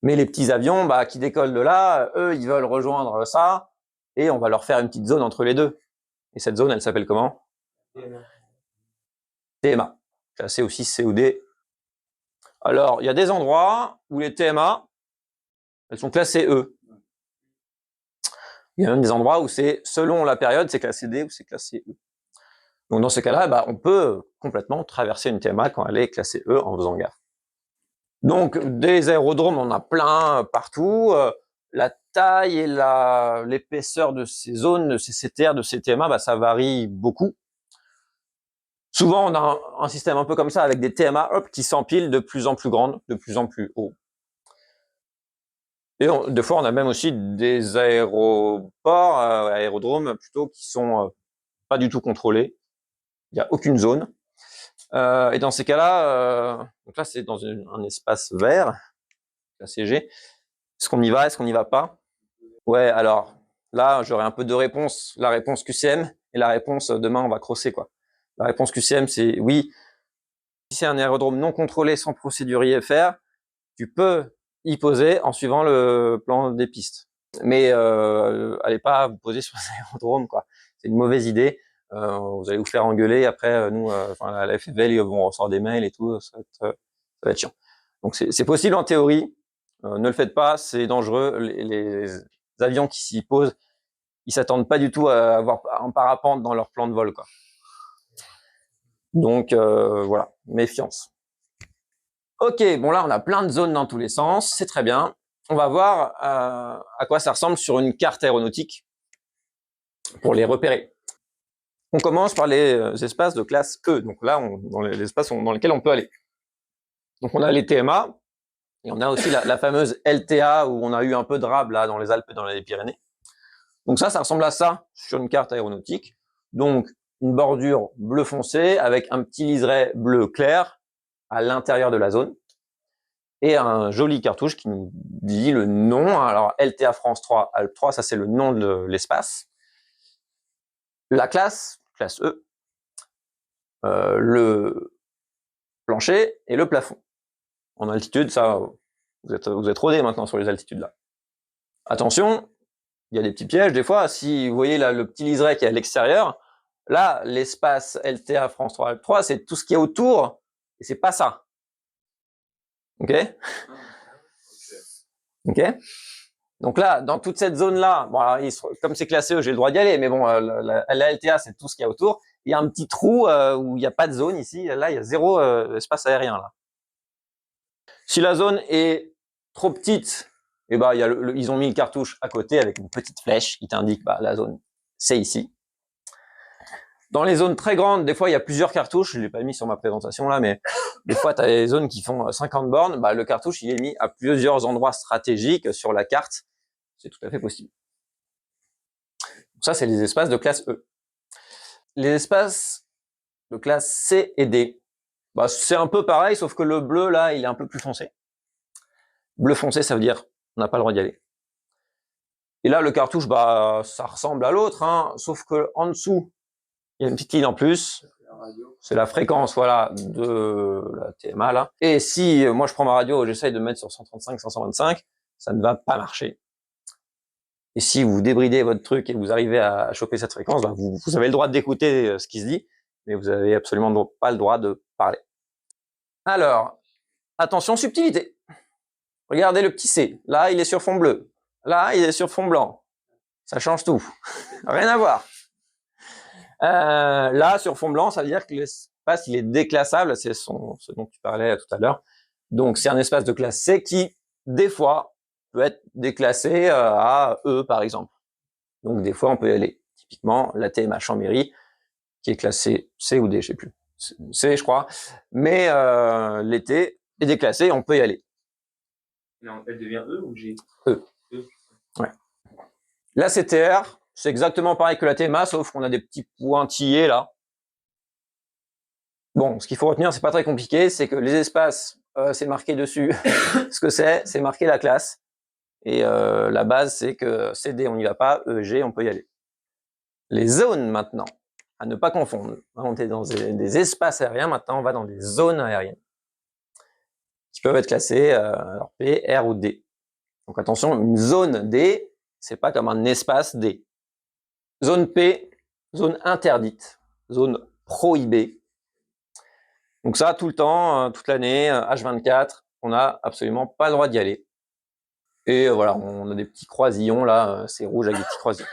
Mais les petits avions qui décollent de là, eux, ils veulent rejoindre ça, et on va leur faire une petite zone entre les deux. Et cette zone, elle s'appelle comment? TMA, classée aussi C ou D. Alors, il y a des endroits où les TMA, elles sont classées E. Il y a même des endroits où c'est, selon la période, c'est classé D ou c'est classé E. Donc dans ce cas-là, on peut complètement traverser une TMA quand elle est classée E en faisant gaffe. Donc des aérodromes, on en a plein partout. La taille et l'épaisseur de ces zones, de ces CTR, de ces TMA, ça varie beaucoup. Souvent, on a un système un peu comme ça, avec des TMA qui s'empilent de plus en plus grandes, de plus en plus haut. Et des fois, on a même aussi des aéroports, aérodromes plutôt, qui sont pas du tout contrôlés. Il n'y a aucune zone. Et dans ces cas-là, donc là, c'est dans un espace vert, classé G. Est-ce qu'on y va? Est-ce qu'on n'y va pas? Ouais, alors là, j'aurais un peu deux réponses. La réponse QCM et la réponse demain, on va crosser, quoi. La réponse QCM, c'est oui. Si c'est un aérodrome non contrôlé sans procédure IFR, tu peux y poser en suivant le plan des pistes. Mais allez pas vous poser sur un aérodrome, quoi. C'est une mauvaise idée. Vous allez vous faire engueuler. Après, nous, à la FFL, ils vont recevoir des mails et tout. Ça va être chiant. Donc c'est possible en théorie. Ne le faites pas, c'est dangereux. Les avions qui s'y posent, ils s'attendent pas du tout à avoir un parapente dans leur plan de vol, quoi. Donc voilà, méfiance. Ok, bon là on a plein de zones dans tous les sens, c'est très bien. On va voir à quoi ça ressemble sur une carte aéronautique pour les repérer. On commence par les espaces de classe E, donc là dans les espaces dans lesquels on peut aller. Donc on a les TMA, et on a aussi la fameuse LTA où on a eu un peu de rab là dans les Alpes et dans les Pyrénées. Donc ça ressemble à ça sur une carte aéronautique. Donc une bordure bleu foncé avec un petit liseré bleu clair à l'intérieur de la zone et un joli cartouche qui nous dit le nom. Alors LTA France 3, Alpes 3, ça c'est le nom de l'espace. La classe E, le plancher et le plafond. En altitude, ça, vous êtes rodés maintenant sur les altitudes là. Attention, il y a des petits pièges des fois. Si vous voyez là le petit liseré qui est à l'extérieur, là l'espace LTA France 3 Alpes 3, c'est tout ce qui est autour et c'est pas ça. Ok? Ok? Donc là, dans toute cette zone-là, bon, alors, comme c'est classé E, j'ai le droit d'y aller, mais bon, la LTA, c'est tout ce qu'il y a autour. Il y a un petit trou où il n'y a pas de zone ici. Là, il y a zéro espace aérien là. Si la zone est trop petite, eh ben, ils ont mis une cartouche à côté avec une petite flèche qui t'indique la zone, c'est ici. Dans les zones très grandes, des fois, il y a plusieurs cartouches. Je l'ai pas mis sur ma présentation là, mais des fois, tu as des zones qui font 50 bornes. Le cartouche, il est mis à plusieurs endroits stratégiques sur la carte. C'est tout à fait possible. Donc ça, c'est les espaces de classe E. Les espaces de classe C et D, c'est un peu pareil, sauf que le bleu, là, il est un peu plus foncé. Bleu foncé, ça veut dire on n'a pas le droit d'y aller. Et là, le cartouche, ça ressemble à l'autre, hein, sauf que en dessous, il y a une petite ligne en plus. La radio. C'est la fréquence, voilà, de la TMA, là. Et si moi je prends ma radio et j'essaye de mettre sur 135, 525, ça ne va pas marcher. Et si vous débridez votre truc et que vous arrivez à choper cette fréquence, bah vous avez le droit d'écouter ce qui se dit, mais vous avez absolument pas le droit de parler. Alors, attention, subtilité. Regardez le petit C. Là, il est sur fond bleu. Là, il est sur fond blanc. Ça change tout. Rien à voir. Là, sur fond blanc, ça veut dire que l'espace, il est déclassable. C'est ce dont tu parlais tout à l'heure. Donc, c'est un espace de classe C qui, des fois, peut être déclassé à E, par exemple. Donc, des fois, on peut y aller. Typiquement, la TMA Chambéry, qui est classée C ou D, je sais plus. C, je crois. Mais l'été est déclassé, on peut y aller. Non, elle devient E ou G? E. Ouais. La CTR, c'est exactement pareil que la TMA, sauf qu'on a des petits pointillés là. Bon, ce qu'il faut retenir, c'est pas très compliqué, c'est que les espaces, c'est marqué dessus. Ce que c'est marqué la classe. Et la base, c'est que CD, on n'y va pas, EG, on peut y aller. Les zones maintenant, à ne pas confondre. On est dans des espaces aériens, maintenant on va dans des zones aériennes qui peuvent être classées alors P, R ou D. Donc attention, une zone D, c'est pas comme un espace D. Zone P, zone interdite, zone prohibée. Donc ça, tout le temps, toute l'année, H24, on n'a absolument pas le droit d'y aller. Et voilà, on a des petits croisillons là, c'est rouge avec des petits croisillons.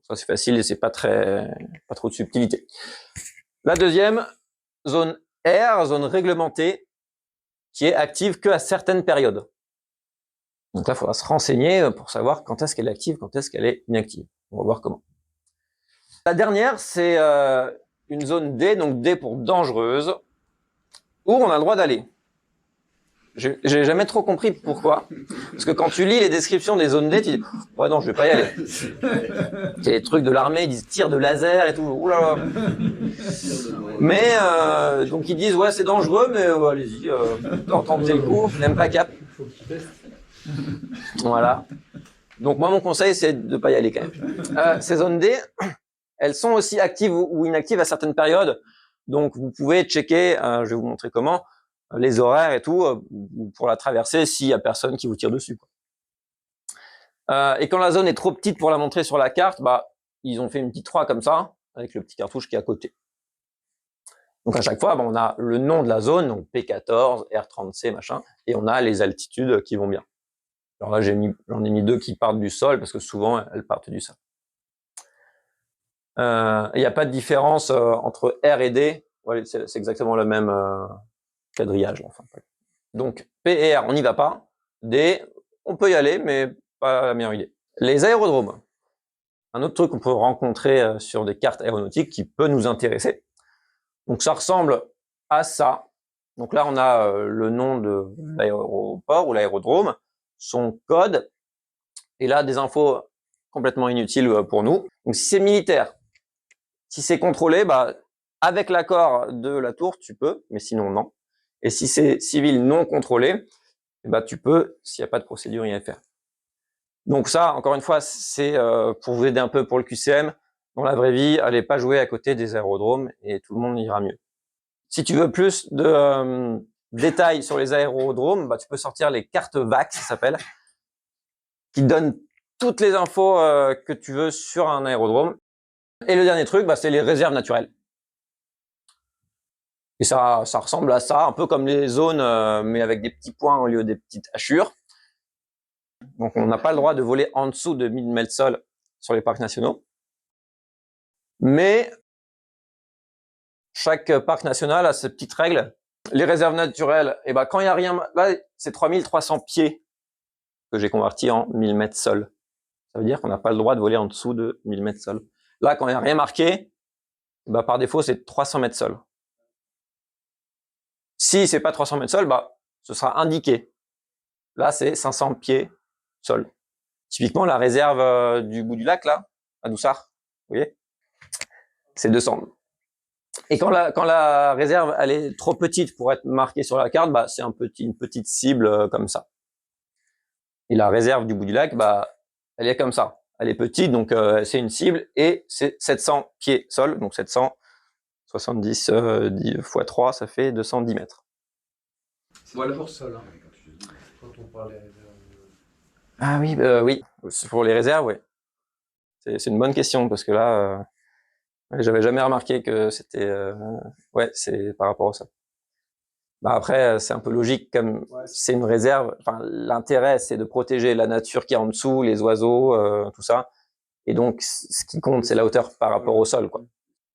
Ça c'est facile et c'est pas trop de subtilité. La deuxième, zone R, zone réglementée, qui est active que à certaines périodes. Donc là, il faudra se renseigner pour savoir quand est-ce qu'elle est active, quand est-ce qu'elle est inactive. On va voir comment. La dernière, c'est une zone D, donc D pour dangereuse, où on a le droit d'aller. J'ai jamais trop compris pourquoi. Parce que quand tu lis les descriptions des zones D, tu dis « Ouais, non, je vais pas y aller. » Il y a des trucs de l'armée, ils disent « tir de laser et tout. » Oulala. Mais, donc ils disent « Ouais, c'est dangereux, mais allez-y, tentez le coup, n'aime pas cap. » Voilà. Donc moi, mon conseil, c'est de pas y aller quand même. Ces zones D, elles sont aussi actives ou inactives à certaines périodes. Donc vous pouvez checker, je vais vous montrer comment, les horaires et tout, pour la traverser s'il y a personne qui vous tire dessus, quoi. Et quand la zone est trop petite pour la montrer sur la carte, bah ils ont fait une petite 3 comme ça, avec le petit cartouche qui est à côté. Donc à chaque fois, bah, on a le nom de la zone, donc P14, R30C, machin, et on a les altitudes qui vont bien. Alors là, j'en ai mis 2 qui partent du sol, parce que souvent, elles partent du sol. Il n'y a pas de différence entre R et D. Ouais, c'est exactement le même quadrillage. Enfin. Donc, P et R, on n'y va pas. D, on peut y aller, mais pas la meilleure idée. Les aérodromes. Un autre truc qu'on peut rencontrer sur des cartes aéronautiques qui peut nous intéresser. Donc, ça ressemble à ça. Donc là, on a le nom de l'aéroport ou l'aérodrome, son code, et là, des infos complètement inutiles pour nous. Donc, si c'est militaire, si c'est contrôlé, bah, avec l'accord de la tour, tu peux, mais sinon, non. Et si c'est civil non contrôlé, bah, tu peux, s'il n'y a pas de procédure IFR. Donc ça, encore une fois, c'est pour vous aider un peu pour le QCM. Dans la vraie vie, allez pas jouer à côté des aérodromes et tout le monde ira mieux. Si tu veux plus de détails sur les aérodromes, bah, tu peux sortir les cartes VAC, ça s'appelle, qui donnent toutes les infos que tu veux sur un aérodrome. Et le dernier truc, bah, c'est les réserves naturelles. Et ça ressemble à ça, un peu comme les zones, mais avec des petits points au lieu des petites hachures. Donc on n'a pas le droit de voler en dessous de 1000 mètres sol sur les parcs nationaux. Mais chaque parc national a ses petites règles. Les réserves naturelles, et ben quand il n'y a rien, là c'est 3300 pieds que j'ai converti en 1000 mètres sol. Ça veut dire qu'on n'a pas le droit de voler en dessous de 1000 mètres sol. Là, quand il n'y a rien marqué, bah, par défaut, c'est 300 mètres sol. Si c'est pas 300 mètres sol, bah, ce sera indiqué. Là, c'est 500 pieds sol. Typiquement, la réserve du bout du lac, là, à Doussard, vous voyez, c'est 200. Et quand la réserve, elle est trop petite pour être marquée sur la carte, bah, c'est une petite cible comme ça. Et la réserve du bout du lac, bah, elle est comme ça. Elle est petite, donc c'est une cible, et c'est 700 pieds sol, donc 700, 70 x 3, ça fait 210 mètres. Voilà pour ça, là. Quand on parle des réserves. Ah oui, oui, c'est pour les réserves, oui. C'est une bonne question, parce que là, j'avais jamais remarqué que c'était... ouais, c'est par rapport à ça. Bah après, c'est un peu logique, comme c'est une réserve, enfin, l'intérêt, c'est de protéger la nature qui est en dessous, les oiseaux, tout ça. Et donc, ce qui compte, c'est la hauteur par rapport au sol, quoi.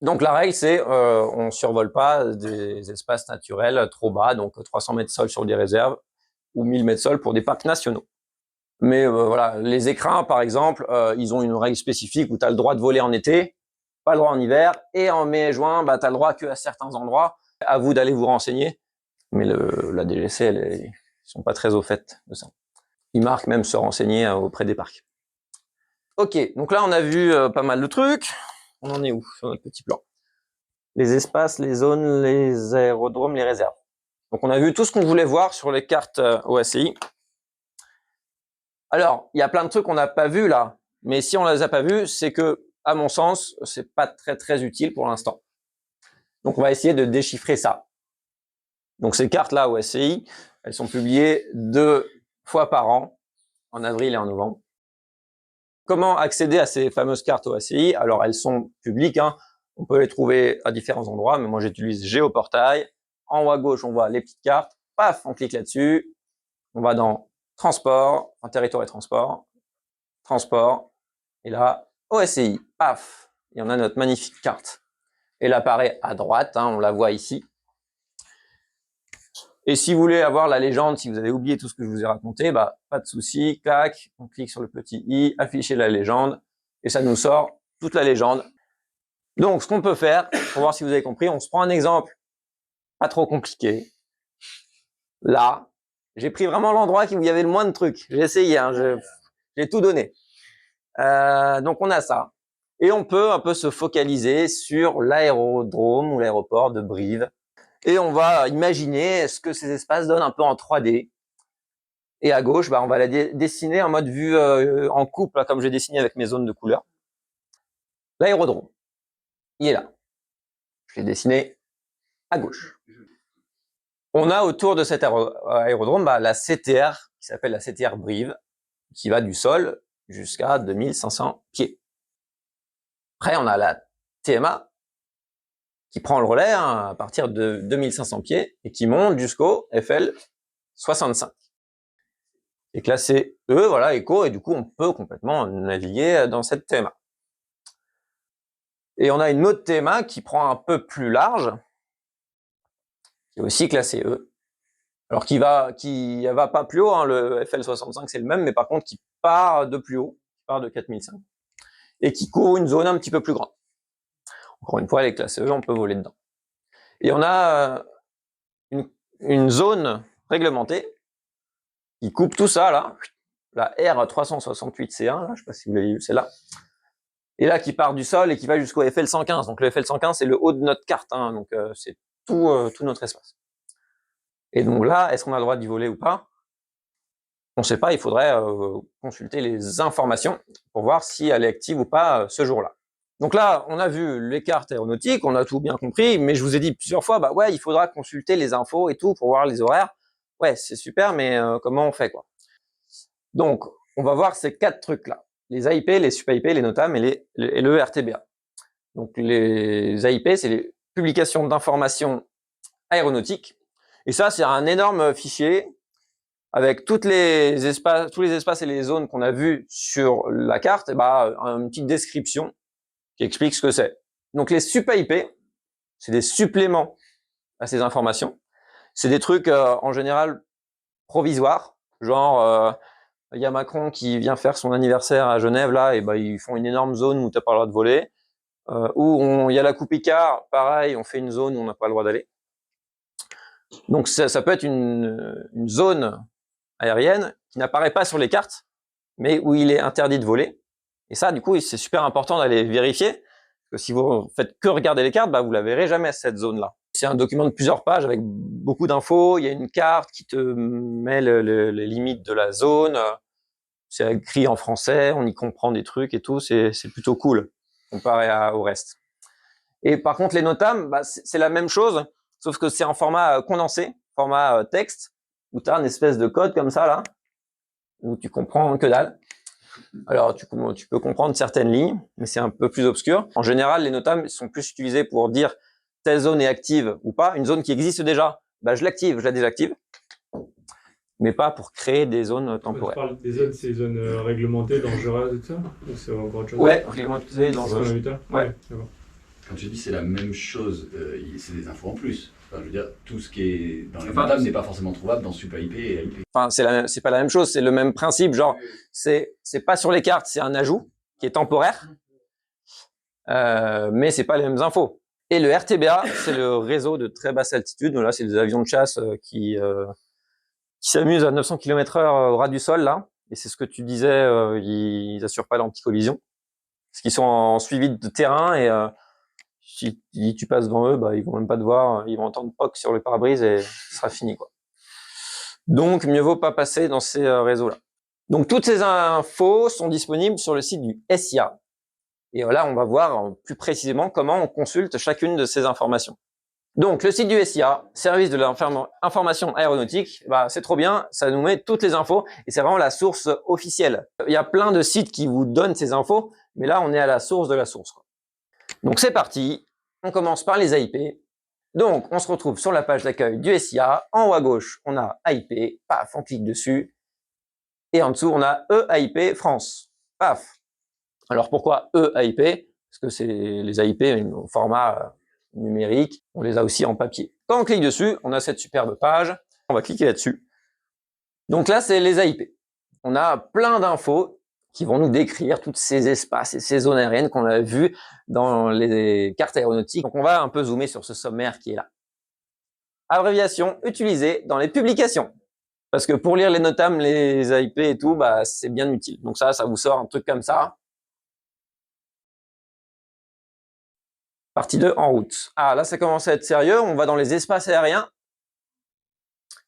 Donc, la règle, c'est on survole pas des espaces naturels trop bas, donc 300 mètres sol sur des réserves, ou 1000 mètres sol pour des parcs nationaux. Mais voilà, les écrins, par exemple, ils ont une règle spécifique où tu as le droit de voler en été, pas le droit en hiver, et en mai et juin, bah, tu as le droit qu'à certains endroits. À vous d'aller vous renseigner. Mais la DGC, ils sont pas très au fait de ça. Ils marquent même se renseigner auprès des parcs. Ok, donc là on a vu pas mal de trucs. On en est où sur notre petit plan? Les espaces, les zones, les aérodromes, les réserves. Donc on a vu tout ce qu'on voulait voir sur les cartes OACI. Alors, il y a plein de trucs qu'on n'a pas vus là, mais si on les a pas vus, c'est que, à mon sens, c'est pas très utile pour l'instant. Donc on va essayer de déchiffrer ça. Donc ces cartes-là OACI, elles sont publiées 2 fois par an, en avril et en novembre. Comment accéder à ces fameuses cartes OACI? Alors elles sont publiques, hein. On peut les trouver à différents endroits, mais moi j'utilise Géoportail. En haut à gauche, on voit les petites cartes. Paf, on clique là-dessus. On va dans Transport, en territoire et transport. Transport. Et là, OACI. Paf, et on a notre magnifique carte. Elle apparaît à droite, hein, on la voit ici. Et si vous voulez avoir la légende, si vous avez oublié tout ce que je vous ai raconté, bah, pas de souci, clac, on clique sur le petit i, afficher la légende, et ça nous sort toute la légende. Donc, ce qu'on peut faire, pour voir si vous avez compris, on se prend un exemple pas trop compliqué. Là, j'ai pris vraiment l'endroit où il y avait le moins de trucs. J'ai essayé, hein, j'ai tout donné. Donc, on a ça. Et on peut un peu se focaliser sur l'aérodrome ou l'aéroport de Brive. Et on va imaginer ce que ces espaces donnent un peu en 3D. Et à gauche, bah, on va la dessiner en mode vue en coupe, là, comme j'ai dessiné avec mes zones de couleur. L'aérodrome, il est là. Je l'ai dessiné à gauche. On a autour de cet aérodrome bah, la CTR, qui s'appelle la CTR Brive, qui va du sol jusqu'à 2500 pieds. Après, on a la TMA, qui prend le relais hein, à partir de 2500 pieds et qui monte jusqu'au FL 65. Et classé E, voilà, éco, et du coup, on peut complètement naviguer dans cette TMA. Et on a une autre TMA qui prend un peu plus large, qui est aussi classé E. Alors, qui va pas plus haut, hein, le FL65, c'est le même, mais par contre, qui part de plus haut, qui part de 4005. Et qui couvre une zone un petit peu plus grande. Encore une fois, elle est classée E, on peut voler dedans. Et on a une zone réglementée qui coupe tout ça, là, la R368C1, là, je ne sais pas si vous l'avez vu, c'est là. Et là, qui part du sol et qui va jusqu'au FL115. Donc le FL115, c'est le haut de notre carte, hein, donc c'est tout notre espace. Et donc là, est-ce qu'on a le droit d'y voler ou pas? On ne sait pas, il faudrait consulter les informations pour voir si elle est active ou pas ce jour-là. Donc là, on a vu les cartes aéronautiques, on a tout bien compris, mais je vous ai dit plusieurs fois, bah ouais, il faudra consulter les infos et tout pour voir les horaires. Ouais, c'est super, mais comment on fait, quoi? Donc, on va voir ces 4 trucs-là. Les AIP, les SUP-AIP, les NOTAM et le RTBA. Donc, les AIP, c'est les publications d'informations aéronautiques. Et ça, c'est un énorme fichier avec tous les espaces et les zones qu'on a vus sur la carte, et bah, une petite description qui explique ce que c'est. Donc, les SUP-AIP, c'est des suppléments à ces informations. C'est des trucs, en général, provisoires, genre... il y a Macron qui vient faire son anniversaire à Genève, là, et bah, ils font une énorme zone où tu n'as pas le droit de voler. Où il y a la Coupe Icare, pareil, on fait une zone où on n'a pas le droit d'aller. Donc ça peut être une zone aérienne qui n'apparaît pas sur les cartes, mais où il est interdit de voler. Et ça, du coup, c'est super important d'aller vérifier, parce que si vous faites que regarder les cartes, bah, vous la verrez jamais, cette zone-là. C'est un document de plusieurs pages avec beaucoup d'infos. Il y a une carte qui te met les limites de la zone. C'est écrit en français, on y comprend des trucs et tout, c'est plutôt cool comparé au reste. Et par contre, les NOTAM, bah, c'est la même chose, sauf que c'est en format condensé, format texte, où tu as une espèce de code comme ça, là, où tu comprends que dalle. Alors, tu peux comprendre certaines lignes, mais c'est un peu plus obscur. En général, les NOTAM sont plus utilisés pour dire telle zone est active ou pas. Une zone qui existe déjà, bah, je l'active, je la désactive, mais pas pour créer des zones Quand tu temporaires. parles des zones, c'est les zones réglementées, dangereuses et tout ça? Ou c'est encore autre chose? Ouais, réglementées, C'est ce qu'on a dangereuses. vu tout à l'heure? Ouais. D'accord. Quand tu dis c'est la même chose, c'est des infos en plus. Enfin, je veux dire, tout ce qui est dans les Enfin, NOTAM n'est pas forcément trouvable dans SUP-IP et IP. Enfin, c'est pas la même chose, c'est le même principe. Genre, c'est pas sur les cartes, c'est un ajout qui est temporaire, mais c'est pas les mêmes infos. Et le RTBA, c'est le réseau de très basse altitude. Donc là, c'est des avions de chasse qui s'amusent à 900 km/h au ras du sol, là. Et c'est ce que tu disais, ils assurent pas l'anti-collision. Parce qu'ils sont en suivi de terrain et si tu passes devant eux, bah, ils vont même pas te voir, ils vont entendre POC sur le pare-brise et ce sera fini, quoi. Donc, mieux vaut pas passer dans ces réseaux-là. Donc, toutes ces infos sont disponibles sur le site du SIA. Et là, on va voir plus précisément comment on consulte chacune de ces informations. Donc, le site du SIA, service de l'information aéronautique, bah, c'est trop bien, ça nous met toutes les infos et c'est vraiment la source officielle. Il y a plein de sites qui vous donnent ces infos, mais là, on est à la source de la source, quoi. Donc, c'est parti. On commence par les AIP. Donc, on se retrouve sur la page d'accueil du SIA. En haut à gauche, on a AIP. Paf, on clique dessus. Et en dessous, on a EAIP France. Paf. Alors, pourquoi EAIP? Parce que c'est les AIP au format numérique. On les a aussi en papier. Quand on clique dessus, on a cette superbe page. On va cliquer là-dessus. Donc là, c'est les AIP. On a plein d'infos qui vont nous décrire tous ces espaces et ces zones aériennes qu'on a vues dans les cartes aéronautiques. Donc, on va un peu zoomer sur ce sommaire qui est là. Abréviation utilisée dans les publications. Parce que pour lire les NOTAM, les AIP et tout, bah, c'est bien utile. Donc ça vous sort un truc comme ça. Partie 2, en route. Ah, là, ça commence à être sérieux. On va dans les espaces aériens.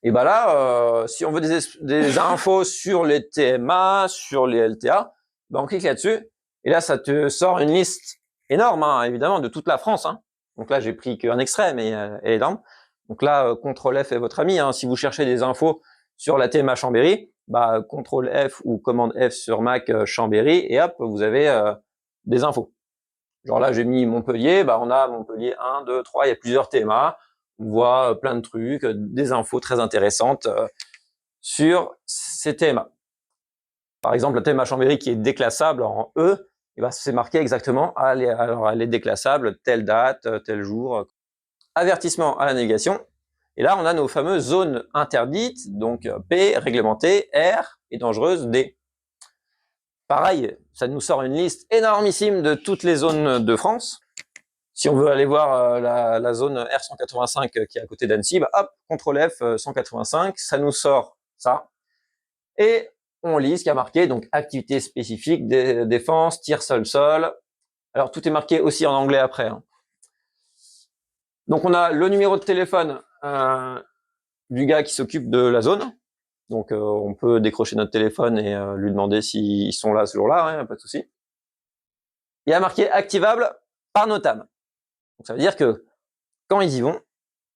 Et bah là, si on veut des infos sur les TMA, sur les LTA, bah on clique là-dessus. Et là, ça te sort une liste énorme, hein, évidemment, de toute la France, hein. Donc là, j'ai pris qu'un extrait, mais elle est énorme. Donc là, CTRL F est votre ami, hein. Si vous cherchez des infos sur la TMA Chambéry, bah CTRL F ou commande F sur Mac Chambéry, et hop, vous avez des infos. Genre là, j'ai mis Montpellier, bah on a Montpellier 1, 2, 3, il y a plusieurs TMA. On voit plein de trucs, des infos très intéressantes sur ces TMA. Par exemple, la TMA Chambéry qui est déclassable en E, et ben c'est marqué exactement, alors elle est déclassable, telle date, tel jour. Avertissement à la navigation. Et là, on a nos fameuses zones interdites, donc P, réglementée, R et dangereuse, D. Pareil, ça nous sort une liste énormissime de toutes les zones de France. Si on veut aller voir la zone R185 qui est à côté d'Annecy, bah hop, CTRL F 185, ça nous sort ça. Et on lit ce qui a marqué, donc activité spécifique, défense, tir sol-sol. Alors tout est marqué aussi en anglais après, hein. Donc on a le numéro de téléphone du gars qui s'occupe de la zone. Donc on peut décrocher notre téléphone et lui demander s'ils sont là ce jour-là, hein, pas de souci. Il y a marqué activable par NOTAM. Donc ça veut dire que quand ils y vont,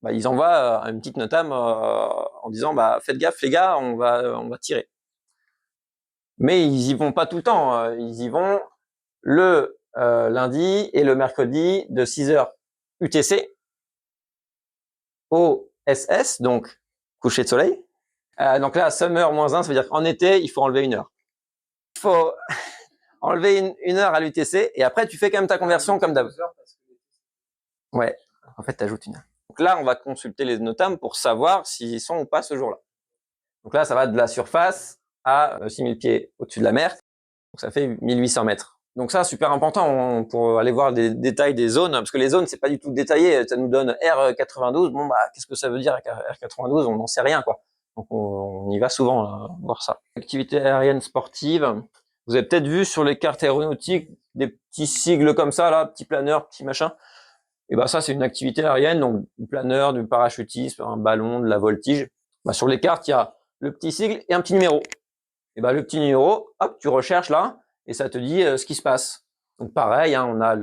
bah, ils envoient une petite NOTAM en disant bah faites gaffe les gars, on va tirer. Mais ils y vont pas tout le temps, ils y vont le lundi et le mercredi de 6h UTC au SS, donc coucher de soleil. Donc là, summer -1, ça veut dire qu'en été, il faut enlever 1 heure. Il faut enlever une heure à l'UTC et après, tu fais quand même ta conversion comme d'hab. Ouais, en fait, tu ajoutes 1 heure. Donc là, on va consulter les NOTAM pour savoir s'ils sont ou pas ce jour-là. Donc là, ça va de la surface à 6000 pieds au-dessus de la mer. Donc ça fait 1800 mètres. Donc ça, super important pour aller voir les détails des zones, parce que les zones, c'est pas du tout détaillé. Ça nous donne R92. Bon, bah, qu'est-ce que ça veut dire R92? On n'en sait rien, quoi. Donc on y va souvent là, voir ça. Activité aérienne sportive. Vous avez peut-être vu sur les cartes aéronautiques des petits sigles comme ça, là, petits planeurs, petits machins. Et ben ça, c'est une activité aérienne, donc du planeur, du parachutisme, un ballon, de la voltige. Bah, sur les cartes, il y a le petit sigle et un petit numéro. Et ben le petit numéro, hop, tu recherches là, et ça te dit ce qui se passe. Donc pareil, hein, on a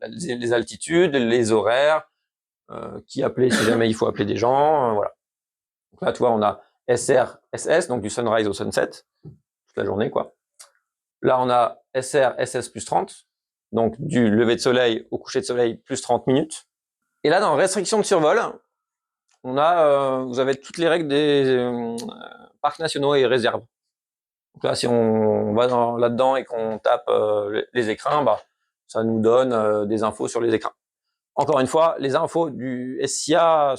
les altitudes, les horaires, qui appeler si jamais il faut appeler des gens, voilà. Donc là, tu vois, on a SR, SS, donc du sunrise au sunset, toute la journée, quoi. Là, on a SR, SS plus 30, donc du lever de soleil au coucher de soleil plus 30 minutes. Et là, dans restriction de survol, on a, vous avez toutes les règles des parcs nationaux et réserves. Donc là, si on va là-dedans et qu'on tape les écrins, bah, ça nous donne des infos sur les écrins. Encore une fois, les infos du SIA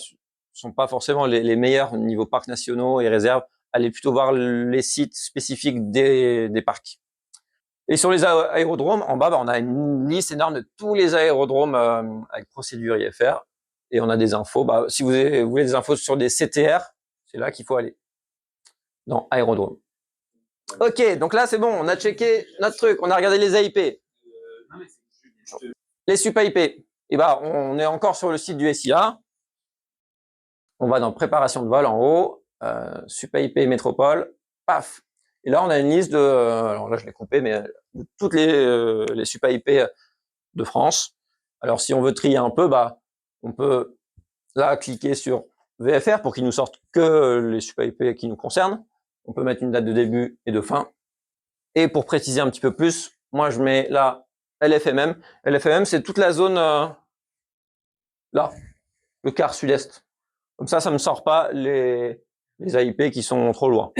sont pas forcément les meilleures au niveau parcs nationaux et réserves. Allez plutôt voir les sites spécifiques des parcs. Et sur les aérodromes, en bas, bah, on a une liste énorme de tous les aérodromes avec procédure IFR. Et on a des infos. Bah, si vous voulez des infos sur des CTR, c'est là qu'il faut aller. Dans aérodrome. Ok, donc là, c'est bon. On a checké notre truc. On a regardé les AIP. Les SUP IP. Et bah, on est encore sur le site du SIA. On va dans préparation de vol en haut. SUP IP métropole. Paf. Et là, on a une liste de, alors là, je l'ai coupé, mais de toutes les SUP IP de France. Alors, si on veut trier un peu, bah, on peut là cliquer sur VFR pour qu'il nous sorte que les SUP IP qui nous concernent. On peut mettre une date de début et de fin. Et pour préciser un petit peu plus, moi, je mets là LFMM. LFMM, c'est toute la zone là, le quart sud-est. Comme ça me sort pas les AIP qui sont trop loin.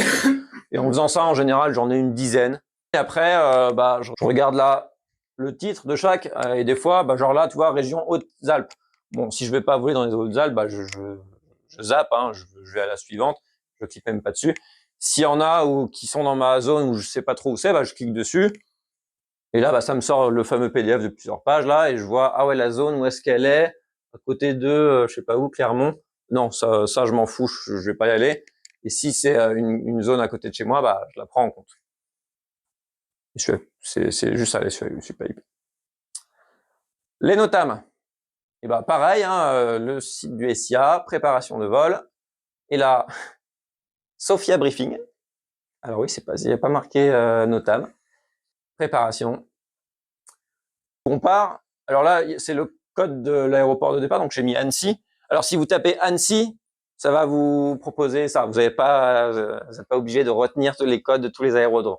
Et en faisant ça, en général, j'en ai une dizaine. Et après, bah, je regarde là le titre de chaque. Et des fois, bah, genre là, tu vois, région Hautes-Alpes. Bon, si je vais pas voler dans les Hautes-Alpes, bah, je zappe, hein, je vais à la suivante. Je clique même pas dessus. S'il y en a qui sont dans ma zone où je sais pas trop où c'est, bah, je clique dessus. Et là, bah, ça me sort le fameux PDF de plusieurs pages là, et je vois, ah ouais, la zone, où est-ce qu'elle est, à côté de, je sais pas où, Clermont. Non, ça je m'en fous, je vais pas y aller. Et si c'est une zone à côté de chez moi, bah, je la prends en compte. C'est juste ça, je suis pas IP. Les NOTAM. Et bah, pareil, hein, le site du SIA, préparation de vol. Et là, Sophia Briefing. Alors oui, il n'y a pas marqué NOTAM. Préparation. On part. Alors là, c'est le code de l'aéroport de départ, donc j'ai mis Annecy. Alors si vous tapez Annecy, ça va vous proposer ça. Vous n'êtes pas obligé de retenir tous les codes de tous les aérodromes.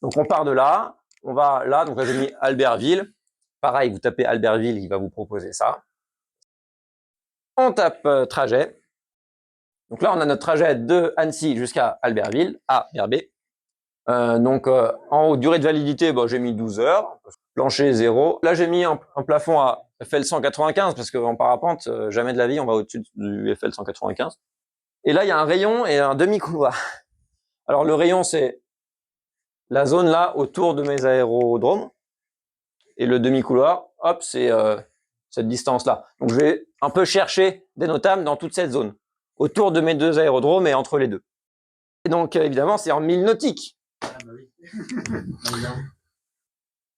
Donc on part de là, on va là, donc là j'ai mis Albertville. Pareil, vous tapez Albertville, il va vous proposer ça. On tape trajet. Donc là, on a notre trajet de Annecy jusqu'à Albertville, A vers B. Donc en haut, durée de validité, bon, j'ai mis 12 heures. Plancher 0. Là, j'ai mis un plafond à FL 195 parce qu'en parapente, jamais de la vie, on va au-dessus du FL 195. Et là, il y a un rayon et un demi-couloir. Alors, le rayon, c'est la zone là autour de mes aérodromes. Et le demi-couloir, hop, c'est cette distance-là. Donc, je vais un peu chercher des NOTAM dans toute cette zone, autour de mes deux aérodromes et entre les deux. Et donc, évidemment, c'est en 1000 nautiques. Ah, bah oui.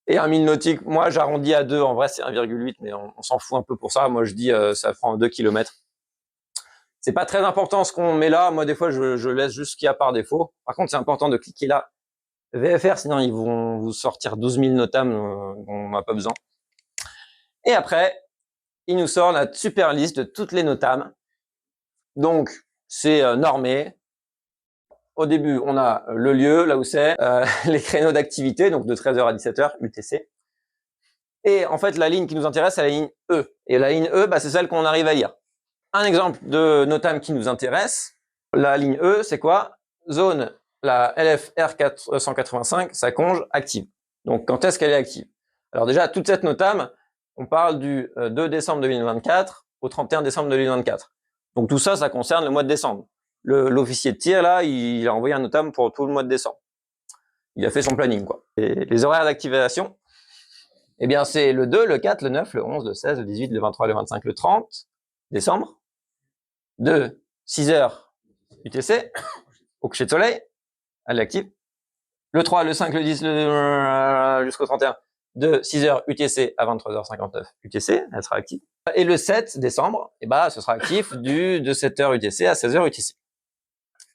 Et un 1000 nautiques, moi j'arrondis à 2, en vrai c'est 1,8, mais on s'en fout un peu pour ça. Moi je dis ça prend 2 km. C'est pas très important ce qu'on met là, moi des fois je laisse juste ce qu'il y a par défaut. Par contre c'est important de cliquer là, VFR, sinon ils vont vous sortir 12 000 NOTAM dont on n'a pas besoin. Et après, il nous sort la super liste de toutes les NOTAM. Donc c'est normé. Au début, on a le lieu, là où c'est, les créneaux d'activité, donc de 13h à 17h, UTC. Et en fait, la ligne qui nous intéresse, c'est la ligne E. Et la ligne E, bah, c'est celle qu'on arrive à lire. Un exemple de NOTAM qui nous intéresse, la ligne E, c'est quoi? Zone, la LFR 185, sa conge active. Donc, quand est-ce qu'elle est active? Alors déjà, toute cette NOTAM, on parle du 2 décembre 2024 au 31 décembre 2024. Donc tout ça, ça concerne le mois de décembre. L'officier de tir, là, il a envoyé un NOTAM pour tout le mois de décembre. Il a fait son planning, quoi. Et les horaires d'activation, eh bien, c'est le 2, le 4, le 9, le 11, le 16, le 18, le 23, le 25, le 30 décembre. De 6h UTC, au coucher de soleil, elle est active. Le 3, le 5, le 10, jusqu'au 31, de 6h UTC à 23h59 UTC, elle sera active. Et le 7 décembre, eh ben, ce sera actif de 7h UTC à 16h UTC.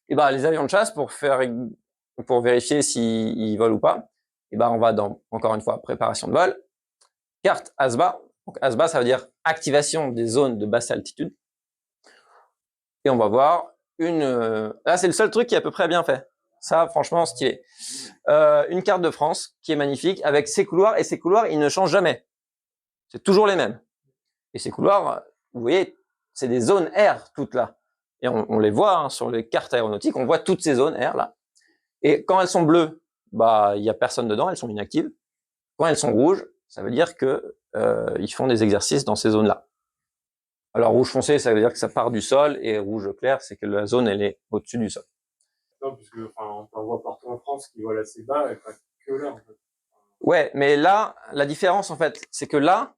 Et ben, les avions de chasse, pour vérifier s'ils volent ou pas, et ben, on va dans, encore une fois, préparation de vol. carte ASBA. Donc ASBA, ça veut dire activation des zones de basse altitude. Et on va voir là, c'est le seul truc qui est à peu près bien fait. Ça, franchement, stylé. Une carte de France qui est magnifique avec ses couloirs. Et ces couloirs, ils ne changent jamais. C'est toujours les mêmes. Et ces couloirs, vous voyez, c'est des zones R toutes là. Et on les voit hein, sur les cartes aéronautiques. On voit toutes ces zones R là. Et quand elles sont bleues, bah il y a personne dedans, elles sont inactives. Quand elles sont rouges, ça veut dire que ils font des exercices dans ces zones-là. Alors rouge foncé, ça veut dire que ça part du sol, et rouge clair, c'est que la zone elle est au-dessus du sol. Non, puisque on en voit partout en France qui volent assez bas et pas que là en fait. Ouais, mais là, la différence en fait, c'est que là,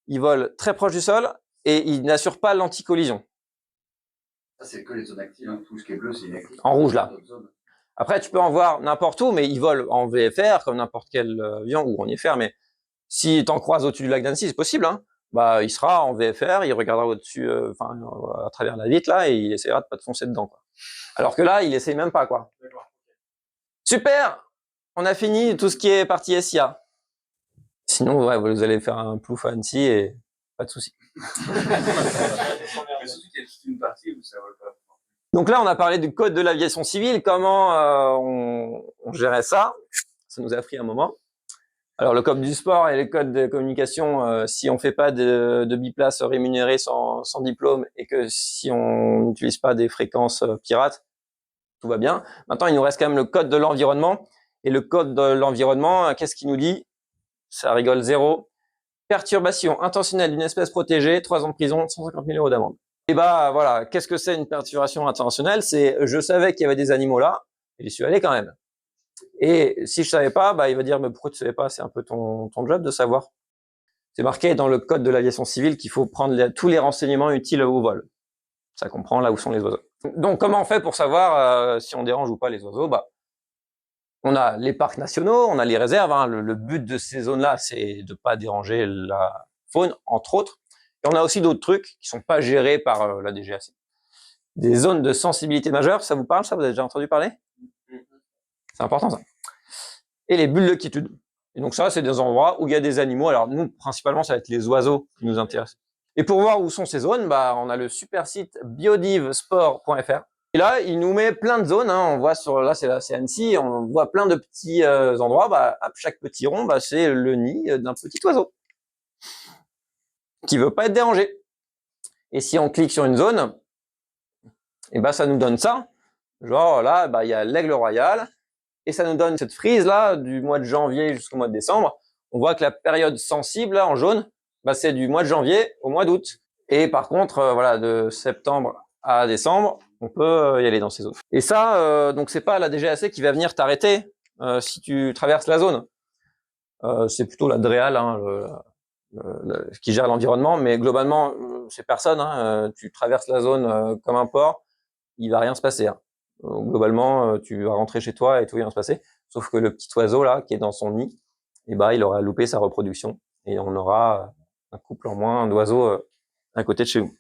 ils volent très proche du sol et ils n'assurent pas l'anti-collision. Ça, c'est que les zones actives, hein. Tout ce qui est bleu, c'est inactif. En rouge là. Après, tu peux en voir n'importe où, mais ils volent en VFR, comme n'importe quel avion, ou en IFR, mais si tu en croises au-dessus du lac d'Annecy, c'est possible, hein. Bah, il sera en VFR, il regardera au-dessus, à travers la vitre, là, et il essaiera de pas te foncer dedans, quoi. Alors que là, il essaye même pas, quoi. Super! On a fini tout ce qui est partie SIA. Sinon, ouais, vous allez faire un plouf à Annecy et pas de souci. Mais surtout qu'il y a toute une partie où ça vole pas. Donc là, on a parlé du code de l'aviation civile, comment on gérait ça. Ça nous a pris un moment. Alors, le code du sport et les codes de communication, si on fait pas de biplace rémunéré sans diplôme et que si on n'utilise pas des fréquences pirates, tout va bien. Maintenant, il nous reste quand même le code de l'environnement. Et le code de l'environnement, qu'est-ce qu'il nous dit? Ça rigole zéro. Perturbation intentionnelle d'une espèce protégée, 3 ans de prison, 150 000 € d'amende. Et bah voilà, qu'est-ce que c'est une perturbation intentionnelle? C'est je savais qu'il y avait des animaux là, et j'y suis allé quand même. Et si je savais pas, bah il va dire mais pourquoi tu savais pas? C'est un peu ton job de savoir. C'est marqué dans le code de l'aviation civile qu'il faut prendre tous les renseignements utiles au vol. Ça comprend là où sont les oiseaux. Donc comment on fait pour savoir si on dérange ou pas les oiseaux? Bah on a les parcs nationaux, on a les réserves. Hein. Le but de ces zones-là, c'est de pas déranger la faune, entre autres. Et on a aussi d'autres trucs qui sont pas gérés par la DGAC. Des zones de sensibilité majeure, ça vous parle, ça? Vous avez déjà entendu parler? C'est important, ça. Et les bulles de quiétude. Et donc ça, c'est des endroits où il y a des animaux. Alors nous, principalement, ça va être les oiseaux qui nous intéressent. Et pour voir où sont ces zones, bah, on a le super site biodivsport.fr. Et là, il nous met plein de zones. Hein. On voit c'est Annecy, on voit plein de petits endroits. Bah, hop, chaque petit rond, bah, c'est le nid d'un petit oiseau qui veut pas être dérangé. Et si on clique sur une zone, et bah, ça nous donne ça. Genre là, bah, il y a l'aigle royal, et ça nous donne cette frise là du mois de janvier jusqu'au mois de décembre. On voit que la période sensible là en jaune, bah, c'est du mois de janvier au mois d'août. Et par contre, voilà, de septembre à décembre, on peut y aller dans ces zones. Et ça, donc c'est pas la DGAC qui va venir t'arrêter si tu traverses la zone. C'est plutôt la DREAL hein, qui gère l'environnement, mais globalement, c'est personne. Hein, tu traverses la zone comme un port, il va rien se passer. Hein. Globalement, tu vas rentrer chez toi et tout va bien se passer. Sauf que le petit oiseau là, qui est dans son nid, eh ben, il aura loupé sa reproduction et on aura un couple en moins d'oiseaux à côté de chez vous.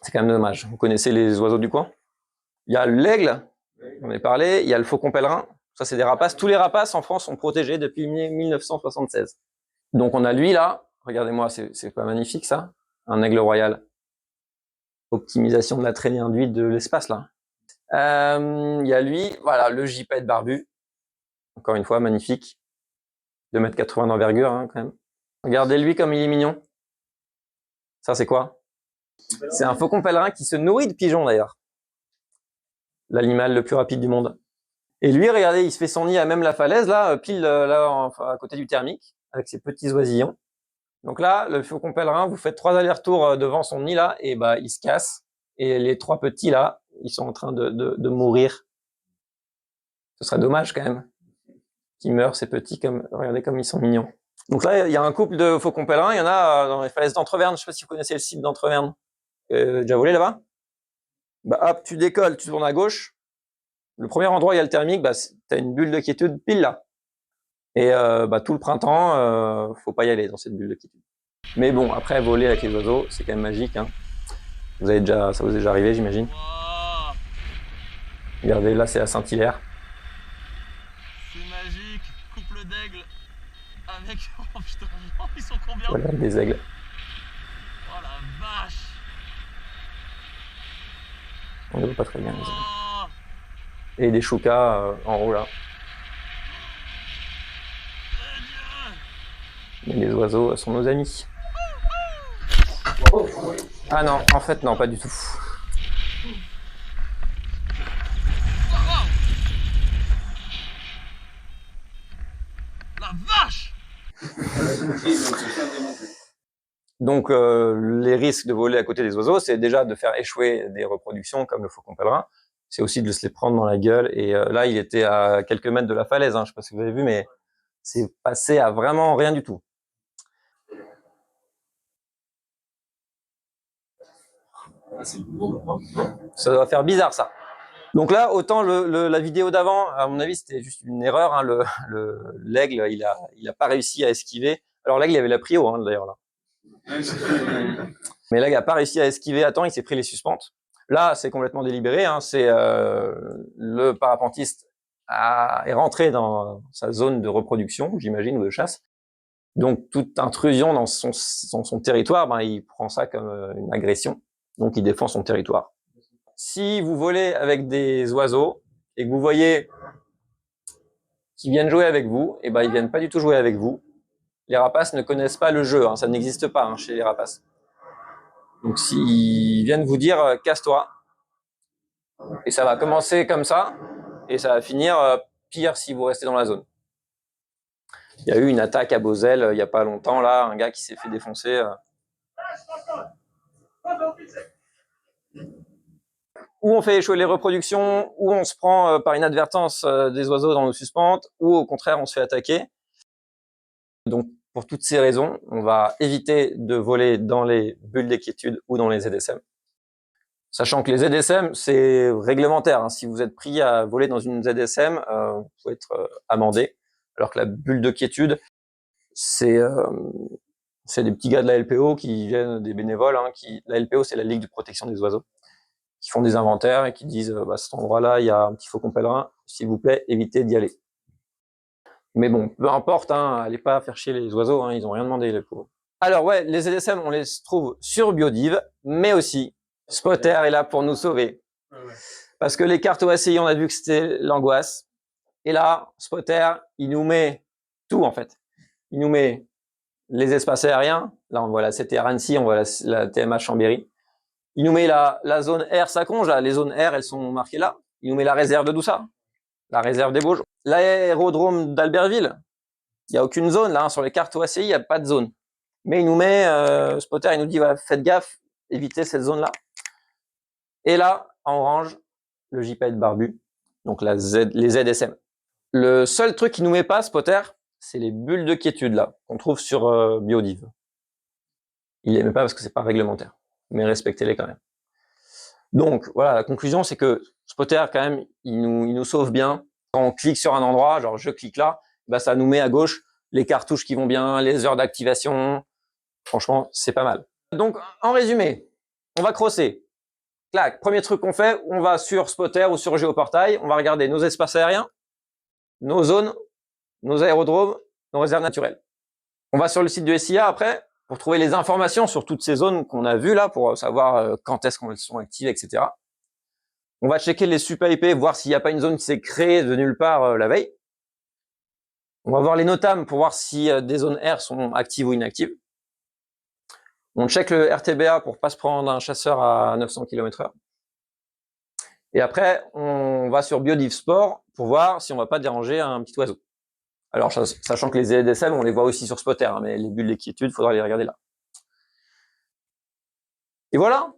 C'est quand même dommage. Vous connaissez les oiseaux du coin? Il y a l'aigle, on en a parlé. Il y a le faucon pèlerin. Ça, c'est des rapaces. Tous les rapaces en France sont protégés depuis 1976. Donc, on a lui là. Regardez-moi, c'est pas magnifique ça? Un aigle royal. Optimisation de la traînée induite de l'espace là. Il y a lui, voilà, le gypaète barbu. Encore une fois, magnifique. 2,80 m d'envergure hein, quand même. Regardez lui comme il est mignon. Ça, c'est quoi? C'est un faucon pèlerin qui se nourrit de pigeons d'ailleurs. L'animal le plus rapide du monde. Et lui, regardez, il se fait son nid à même la falaise, là, pile là, à côté du thermique, avec ses petits oisillons. Donc là, le faucon pèlerin, vous faites 3 allers-retours devant son nid là, et bah il se casse. Et les 3 petits là, ils sont en train de mourir. Ce serait dommage quand même qu'ils meurent ces petits, comme regardez comme ils sont mignons. Donc là, il y a un couple de faucons pèlerins, il y en a dans les falaises d'Entreverne. Je sais pas si vous connaissez le site d'Entreverne. Déjà volé là-bas? Bah hop, tu décolles, tu tournes à gauche. Le premier endroit où il y a le thermique, bah t'as une bulle de quiétude pile là. Et bah tout le printemps, faut pas y aller dans cette bulle de quiétude. Mais bon, après voler avec les oiseaux, c'est quand même magique. Hein. Ça vous est déjà arrivé, j'imagine. Regardez, là c'est à Saint-Hilaire. C'est magique, couple d'aigle à mec. Oh putain, ils sont combien? Voilà, des aigles. Oh la vache. On ne voit pas très bien les aigles. Oh, Et des choucas en haut là. Dieu. Mais les oiseaux sont nos amis. Ah non, en fait non, pas du tout. La vache. Donc les risques de voler à côté des oiseaux, c'est déjà de faire échouer des reproductions comme le faucon pèlerin. C'est aussi de se les prendre dans la gueule. Et là, il était à quelques mètres de la falaise. Hein, je sais pas si vous avez vu, mais c'est passé à vraiment rien du tout. Ça doit faire bizarre, ça. Donc là, autant la vidéo d'avant, à mon avis, c'était juste une erreur. Hein, l'aigle, il a pas réussi à esquiver. Alors l'aigle, il avait la prio, hein, d'ailleurs, là. Mais l'aigle a pas réussi à esquiver à temps, il s'est pris les suspentes. Là, c'est complètement délibéré. Hein, c'est le parapentiste est rentré dans sa zone de reproduction, j'imagine, ou de chasse. Donc, toute intrusion dans son territoire, ben, il prend ça comme une agression. Donc, il défend son territoire. Si vous volez avec des oiseaux et que vous voyez qu'ils viennent jouer avec vous, et ben, ils viennent pas du tout jouer avec vous. Les rapaces ne connaissent pas le jeu, hein, ça n'existe pas hein, chez les rapaces. Donc, s'ils viennent vous dire casse-toi, et ça va commencer comme ça, et ça va finir pire si vous restez dans la zone. Il y a eu une attaque à Beauzelle il y a pas longtemps, là, un gars qui s'est fait défoncer. Ou on fait échouer les reproductions, ou on se prend par inadvertance des oiseaux dans nos suspentes, ou au contraire on se fait attaquer. Donc pour toutes ces raisons, on va éviter de voler dans les bulles d'équiétude ou dans les ZSM. Sachant que les ZSM, c'est réglementaire. Hein. Si vous êtes pris à voler dans une ZSM, vous pouvez être amendé. Alors que la bulle de quiétude, c'est des petits gars de la LPO qui viennent, des bénévoles. Hein, la LPO, c'est la Ligue de protection des oiseaux, qui font des inventaires et qui disent bah, cet endroit-là, il y a un petit faucon pèlerin, s'il vous plaît, évitez d'y aller. Mais bon, peu importe, hein, allez pas faire chier les oiseaux, hein, ils ont rien demandé, les pauvres. Alors ouais, les ZSM, on les trouve sur Biodiv, mais aussi Spotter est là pour nous sauver. Parce que les cartes OACI, on a vu que c'était l'angoisse. Et là, Spotter, il nous met tout, en fait. Il nous met les espaces aériens. Là, on voit la CTR Annecy, on voit la TMA Chambéry. Il nous met la zone R Saconge, là. Les zones R, elles sont marquées là. Il nous met la réserve de Doussat, la réserve des Bauges. L'aérodrome d'Albertville, il n'y a aucune zone, là. Hein, sur les cartes OACI, il n'y a pas de zone. Mais il nous met, Spotter, il nous dit, voilà, faites gaffe, évitez cette zone-là. Et là, en orange, le JPEG barbu, donc les ZSM. Le seul truc qui nous met pas, Spotter, c'est les bulles de quiétude là qu'on trouve sur Biodiv. Il les met pas parce que c'est pas réglementaire, mais respectez-les quand même. Donc voilà, la conclusion c'est que Spotter quand même, il nous sauve bien. Quand on clique sur un endroit, genre je clique là, bah ça nous met à gauche les cartouches qui vont bien, les heures d'activation. Franchement, c'est pas mal. Donc en résumé, on va crosser. Clac, premier truc qu'on fait, on va sur Spotter ou sur Géoportail, on va regarder nos espaces aériens, nos zones, nos aérodromes, nos réserves naturelles. On va sur le site du SIA après pour trouver les informations sur toutes ces zones qu'on a vues là, pour savoir quand est-ce qu'elles sont actives, etc. On va checker les sup IP, voir s'il n'y a pas une zone qui s'est créée de nulle part la veille. On va voir les NOTAM pour voir si des zones R sont actives ou inactives. On check le RTBA pour pas se prendre un chasseur à 900 km/h. Et après, on va sur Biodiv Sport pour voir si on va pas déranger un petit oiseau. Alors, sachant que les ZSM, on les voit aussi sur Spotter, hein, mais les bulles d'équiétude, il faudra les regarder là. Et voilà,